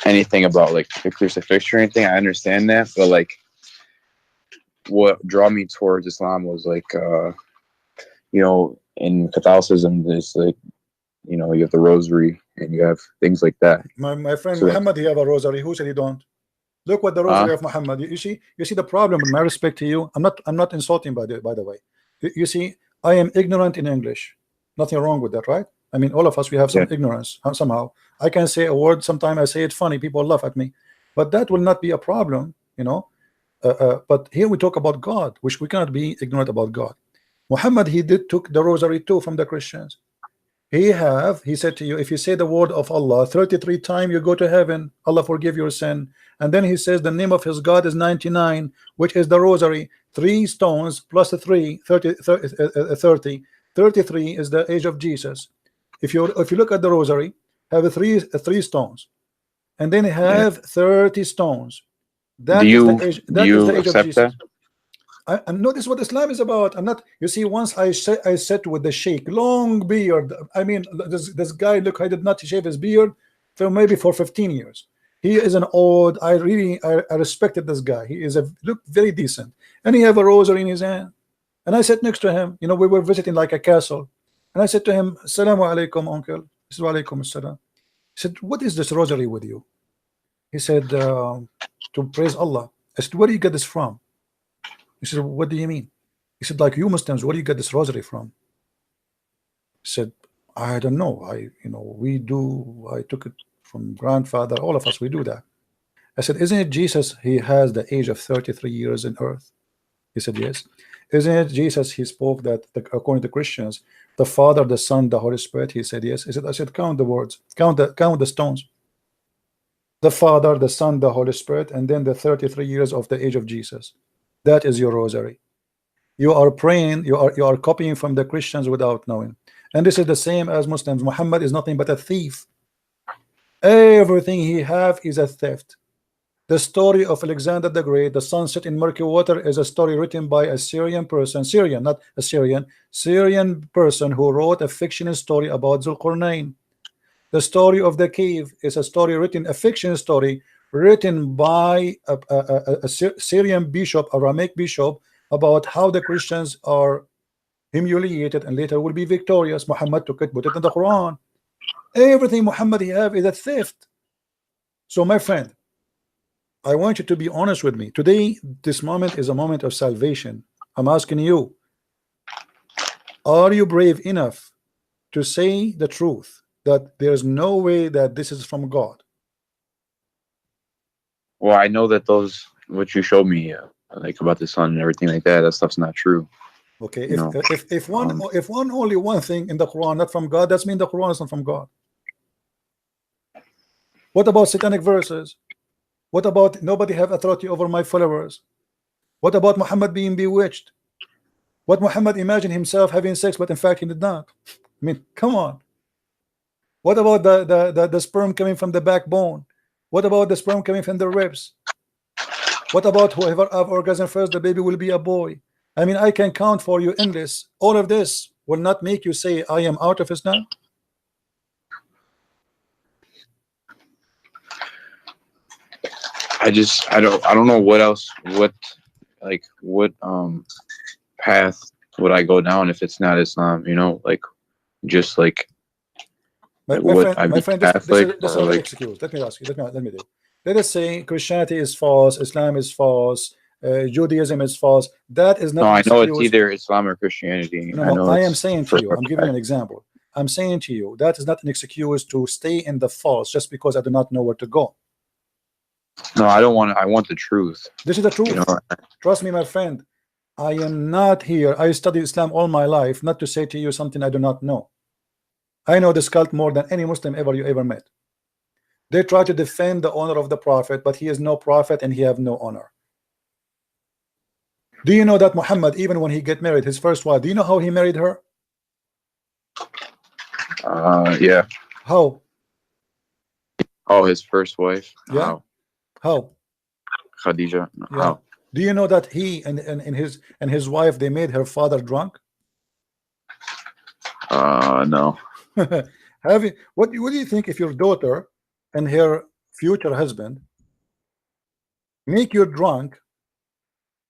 anything about like the crucifixion or anything. I understand that, but like, what drew me towards Islam was like, you know, in Catholicism, there's like, you know, you have the rosary and you have things like that. My friend So Muhammad, he have a rosary. Who said he don't? Look what the rosary of Muhammad. You see the problem. With my respect to you, I'm not insulting by the way. You see, I am ignorant in English. Nothing wrong with that, right? I mean, all of us, we have some ignorance somehow. I can say a word. Sometimes I say it funny. People laugh at me, but that will not be a problem, you know. But here we talk about God, which we cannot be ignorant about God. Muhammad, he took the rosary too from the Christians. He said to you, if you say the word of Allah 33 times, you go to heaven. Allah forgive your sin. And then he says the name of his God is 99, which is the rosary. 3 stones plus 3, 30. 33 is the age of Jesus. If you look at the rosary, have three stones, and then have 30 stones. That is the age. That is the age of Jesus. And notice what Islam is about. I'm not. You see, once I sat with the sheikh, long beard. I mean, this guy. Look, I did not shave his beard for maybe 15 years. He is an old. I respected this guy. He is look very decent, and he have a rosary in his hand. And I sat next to him. You know, we were visiting like a castle, and I said to him, "Assalamu alaikum, uncle." He said, "Wa alaikum assalam." He said, "What is this rosary with you?" He said, "To praise Allah." I said, "Where do you get this from?" He said, "What do you mean?" He said, "Like you Muslims, where do you get this rosary from?" He said, "I don't know. We do. I took it from grandfather. All of us, we do that." I said, "Isn't it Jesus? He has the age of 33 years in earth." He said, "Yes." "Isn't it Jesus? He spoke that according to Christians, the Father, the Son, the Holy Spirit." He said, "Yes." I said, "Count the words. Count the stones. The Father, the Son, the Holy Spirit, and then the 33 years of the age of Jesus. That is your rosary. You are praying, you are copying from the Christians without knowing. And this is the same as Muslims. Muhammad is nothing but a thief. Everything he have is a theft. The story of Alexander the Great, the sunset in murky water, is a story written by a Syrian person, Syrian, not Assyrian, Syrian person who wrote a fictional story about Zulqarnain. The story of the cave is a story written, a fiction story written by a Syrian bishop, Aramaic bishop, about how the Christians are humiliated and later will be victorious. Muhammad took it, put it in the Quran. Everything Muhammad he have is a theft. So my friend, I want you to be honest with me. Today, this moment is a moment of salvation. I'm asking you, are you brave enough to say the truth, that there's no way that this is from God? Well, I know that what you showed me, like about the sun and everything like that stuff's not true. Okay, if only one thing in the Quran not from God, that's mean the Quran is not from God. What about satanic verses? What about nobody have authority over my followers? What about Muhammad being bewitched? What Muhammad imagined himself having sex, but in fact he did not? I mean, come on. What about the sperm coming from the backbone? What about the sperm coming from the ribs? What about whoever have orgasm first, the baby will be a boy? I mean, I can count for you endless. All of this will not make you say I am out of Islam. I don't know what else, what path would I go down if it's not Islam, like just like my friend, this is not an excuse. Let me ask you, let me do. Let us say Christianity is false, Islam is false, Judaism is false. That is not. No, I know it's either Islam or Christianity. No, I am saying to you, I'm giving you an example. I'm saying to you that is not an excuse to stay in the false just because I do not know where to go. No, I don't want it. I want the truth. This is the truth. You know, Trust me, my friend. I am not here. I studied Islam all my life, not to say to you something I do not know. I know this cult more than any Muslim you ever met. They try to defend the honor of the Prophet, but he is no prophet and he have no honor. Do you know that Muhammad, even when he get married, his first wife, do you know how he married her? Yeah. How? Oh, his first wife. Yeah. How? Khadija. Yeah. How? Do you know that he and his wife, they made her father drunk? No. Have you, what do you think if your daughter and her future husband make you drunk,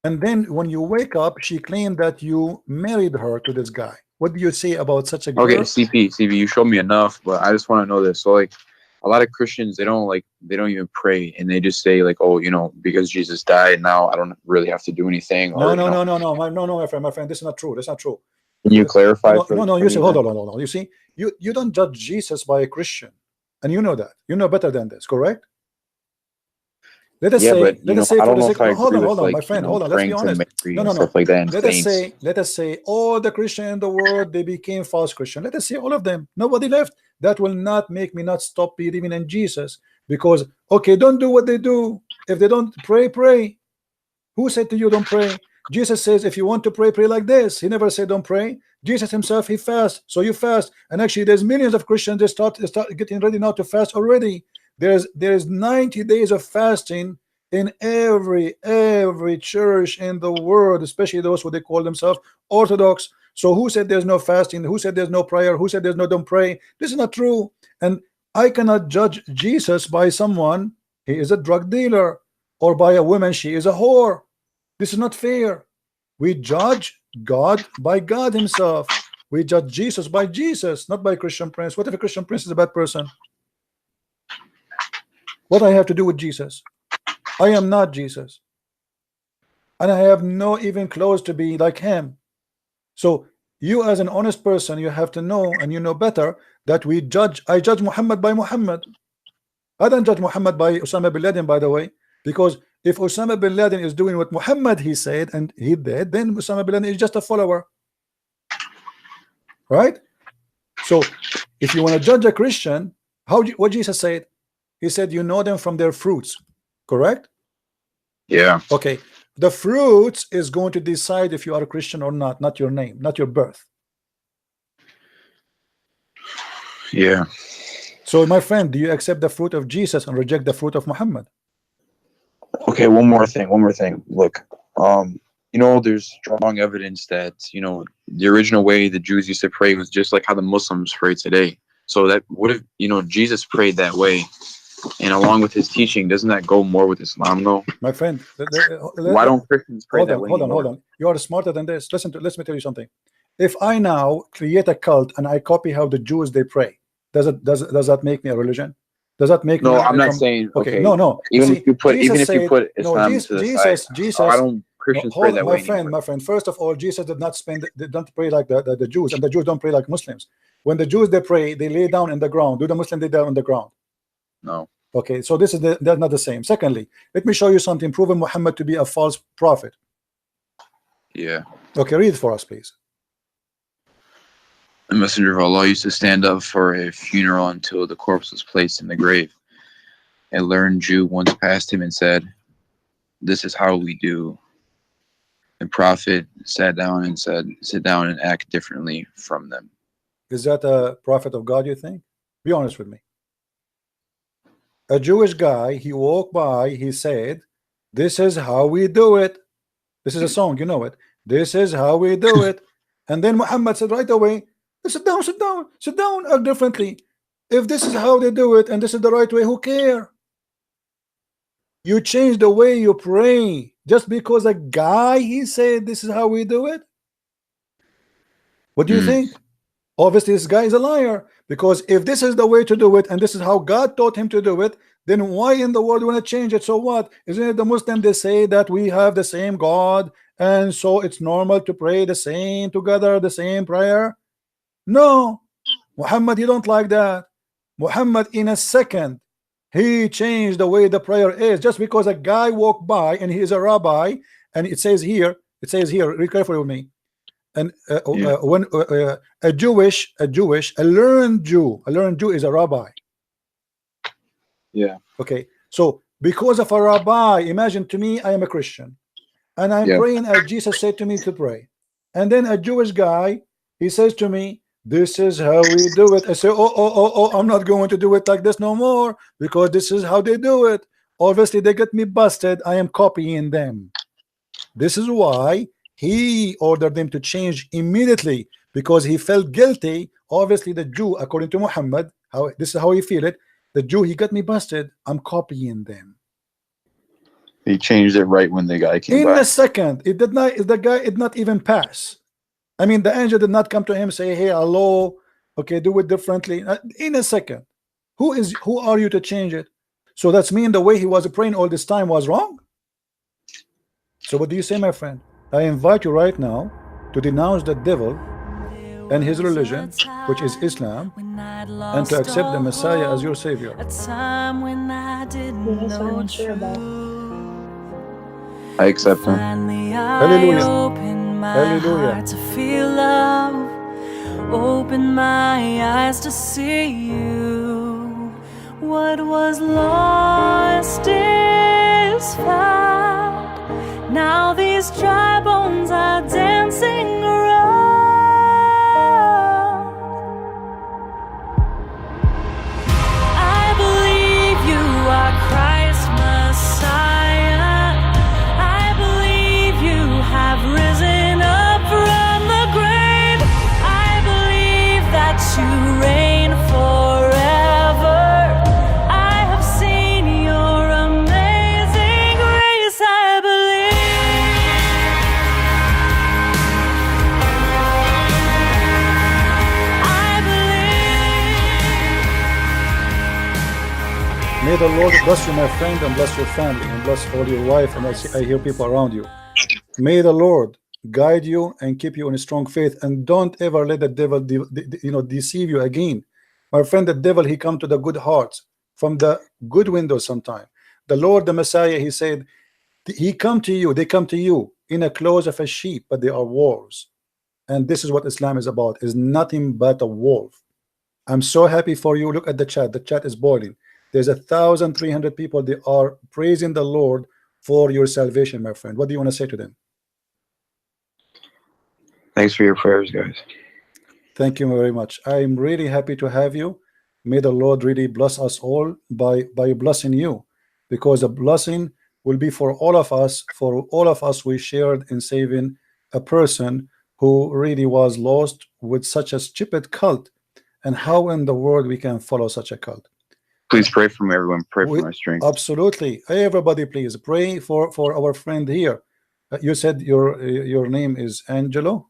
and then when you wake up she claimed that you married her to this guy? What do you say about such a girl? Okay, CP, you showed me enough, but I just want to know this. So like a lot of Christians, they don't even pray, and they just say like, oh, you know, because Jesus died, now I don't really have to do anything. No, or, no, you know. no, my friend, this is not true. That's not true. Can you clarify? No, you say, hold on. You see, you don't judge Jesus by a Christian, and you know that. You know better than this, correct? Let us say, but, hold on, my friend, hold on. Let's be honest. No. Stuff like that. Let us say all the Christians in the world, they became false Christian. Let us say all of them. Nobody left. That will not make me not stop believing in Jesus, because okay, don't do what they do. If they don't pray, pray. Who said to you don't pray? Jesus says if you want to pray, pray like this. He never said don't pray. Jesus himself, he fasts, so you fast. And actually there's millions of Christians, they start getting ready now to fast already. There's 90 days of fasting in every church in the world, especially those who they call themselves Orthodox. So who said there's no fasting? Who said there's no prayer? Who said there's no don't pray? This is not true. And I cannot judge Jesus by someone, he is a drug dealer, or by a woman, she is a whore. This is not fair. We judge God by God himself. We judge Jesus by Jesus, not by Christian Prince. What if a Christian Prince is a bad person? What I have to do with Jesus? I am not Jesus, and I have no even close to be like him. So you, as an honest person, you have to know, and you know better, that we judge. I judge Muhammad by Muhammad. I don't judge Muhammad by Osama bin Laden, by the way, because if Osama bin Laden is doing what Muhammad he said and he did, then Osama bin Laden is just a follower, right? So if you want to judge a Christian, what Jesus said? He said you know them from their fruits, correct? Yeah. Okay. The fruits is going to decide if you are a Christian or not your name, not your birth. Yeah. So my friend, do you accept the fruit of Jesus and reject the fruit of Muhammad? Okay, one more thing. Look, you know, there's strong evidence that, you know, the original way the Jews used to pray was just like how the Muslims pray today. So that would have, you know, Jesus prayed that way, and along with his teaching, doesn't that go more with Islam though? My friend, why don't Christians pray that way? Hold on. You are smarter than this. Let me tell you something. If I now create a cult and I copy how the Jews they pray, does that make me a religion? Does that make me? No, I'm not saying. Okay, no. Even if you put Islam Jesus, to the side, Jesus. Why don't Christians pray that way? My friend. First of all, Jesus did not don't pray like the Jews, and the Jews don't pray like Muslims. When the Jews they pray, they lay down in the ground. Do the Muslims lay down on the ground? No. Okay, so this is that's not the same. Secondly, let me show you something proving Muhammad to be a false prophet. Yeah. Okay, read it for us, please. The messenger of Allah used to stand up for a funeral until the corpse was placed in the grave. A learned Jew once passed him and said, "This is how we do." The Prophet sat down and said, "Sit down and act differently from them." Is that a prophet of God, you think? Be honest with me. A Jewish guy, he walked by, he said, "This is how we do it." This is a song, you know it. This is how we do it. And then Muhammad said right away, sit down, act differently. If this is how they do it and this is the right way, who care? You change the way you pray just because a guy he said this is how we do it. What do you think? Obviously this guy is a liar, because if this is the way to do it and this is how God taught him to do it, then why in the world want to change it? So what? Isn't it the Muslim they say that we have the same God and so it's normal to pray the same together, the same prayer? No, Muhammad, you don't like that. Muhammad in a second He changed the way the prayer is. Just because a guy walked by and he is a rabbi, and it says here, read carefully with me. And when a learned Jew is a rabbi. Yeah. Okay. So because of a rabbi, imagine to me, I am a Christian, and I'm praying as Jesus said to me to pray. And then a Jewish guy, he says to me, this is how we do it. I say, oh, I'm not going to do it like this no more, because this is how they do it. Obviously, they get me busted. I am copying them. This is why he ordered them to change immediately, because he felt guilty. Obviously, the Jew, according to Muhammad, this is how he feel it. The Jew, he got me busted. I'm copying them. He changed it right when the guy came by. In a second, it did not. The guy did not even pass. I mean, the angel did not come to him say, "Hey, hello, okay, do it differently." In a second, who are you to change it? So that's mean the way he was praying all this time was wrong. So what do you say, my friend? I invite you right now to denounce the devil and his religion, which is Islam, and to accept the Messiah as your savior. I accept him. Hallelujah. Hallelujah. To feel love, open my eyes to see you. What was lost is found. Now these dry bones are dancing around. I believe you are Christ Messiah. I believe you have risen up from the grave. I believe that you reign forever. I have seen your amazing grace. I believe. May the Lord bless you, my friend, and bless your family, and bless all your wife, and I hear people around you. May the Lord guide you and keep you in a strong faith, and don't ever let the devil deceive you again. My friend, the devil, he come to the good hearts from the good windows sometime. The Lord, the Messiah, he said, they come to you in a clothes of a sheep, but they are wolves. And this is what Islam is about, is nothing but a wolf. I'm so happy for you. Look at the chat. The chat is boiling. There's 1,300 people. They are praising the Lord for your salvation, my friend. What do you want to say to them? Thanks for your prayers, guys. Thank you very much. I'm really happy to have you. May the Lord really bless us all by blessing you, because the blessing will be for all of us. For all of us, we shared in saving a person who really was lost with such a stupid cult. And how in the world we can follow such a cult? Please pray for me, everyone. Pray for my strength. Absolutely. Everybody, please pray for our friend here. You said your name is Angelo?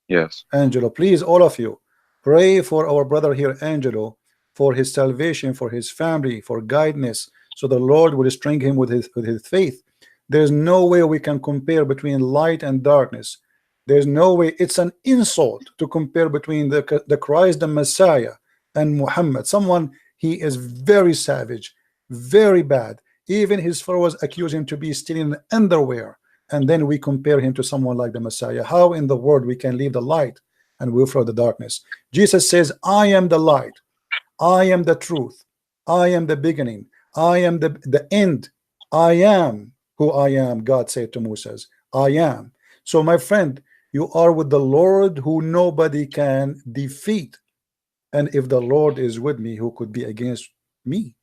Yes. Angelo, please, all of you, pray for our brother here, Angelo, for his salvation, for his family, for guidance, so the Lord will strengthen him with his faith. There's no way we can compare between light and darkness. There's no way. It's an insult to compare between the Christ, the Messiah, and Muhammad. Someone, he is very savage, very bad. Even his followers accuse him to be stealing underwear, and then we compare him to someone like the Messiah. How in the world we can leave the light and we'll follow the darkness? Jesus says, I am the light, I am the truth, I am the beginning, I am the end, I am who I am. God said to Moses, I am. So my friend, you are with the Lord who nobody can defeat. And if the Lord is with me, who could be against me?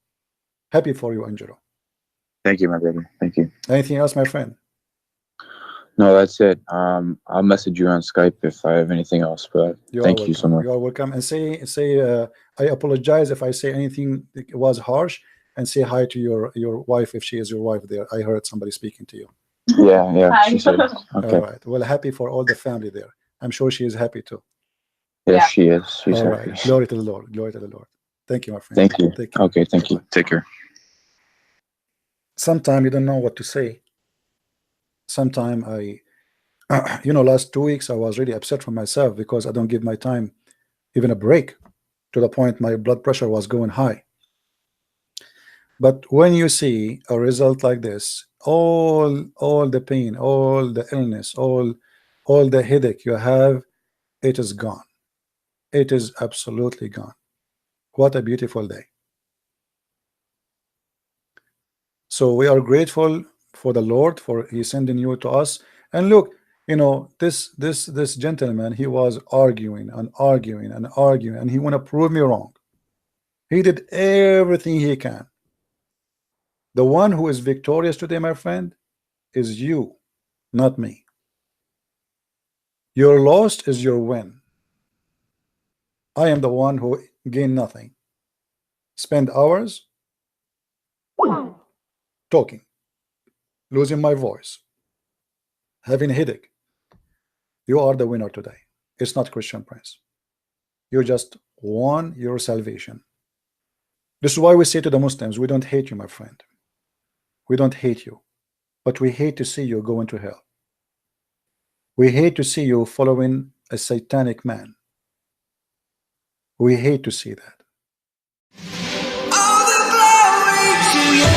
Happy for you, Angelo. Thank you, my brother. Thank you. Anything else, my friend? No, that's it. I'll message you on Skype if I have anything else, but thank you so much. You are welcome. And say I apologize if I say anything that was harsh, and say hi to your wife if she is your wife there. I heard somebody speaking to you. Yeah, she said. Okay. All right. Well, happy for all the family there. I'm sure she is happy too. Yes, she is. She's all happy. Right. Glory to the Lord. Glory to the Lord. Thank you, my friend. Thank you. Take care. Okay, thank you. Take care. Sometimes you don't know what to say. Sometimes last 2 weeks I was really upset for myself because I don't give my time even a break, to the point my blood pressure was going high. But when you see a result like this, all the pain, all the illness, all the headache you have, it is gone. It is absolutely gone. What a beautiful day. So we are grateful for the Lord for He sending you to us. And look, you know, this gentleman, he was arguing and arguing and arguing, and he want to prove me wrong. He did everything he can. The one who is victorious today, my friend, is you, not me. Your loss is your win. I am the one who gained nothing. Spend hours talking, losing my voice, having a headache. You are the winner today. It's not Christian Prince. You just won your salvation. This is why we say to the Muslims, we don't hate you, my friend. We don't hate you, but we hate to see you going to hell. We hate to see you following a satanic man. We hate to see that. All the glory to you.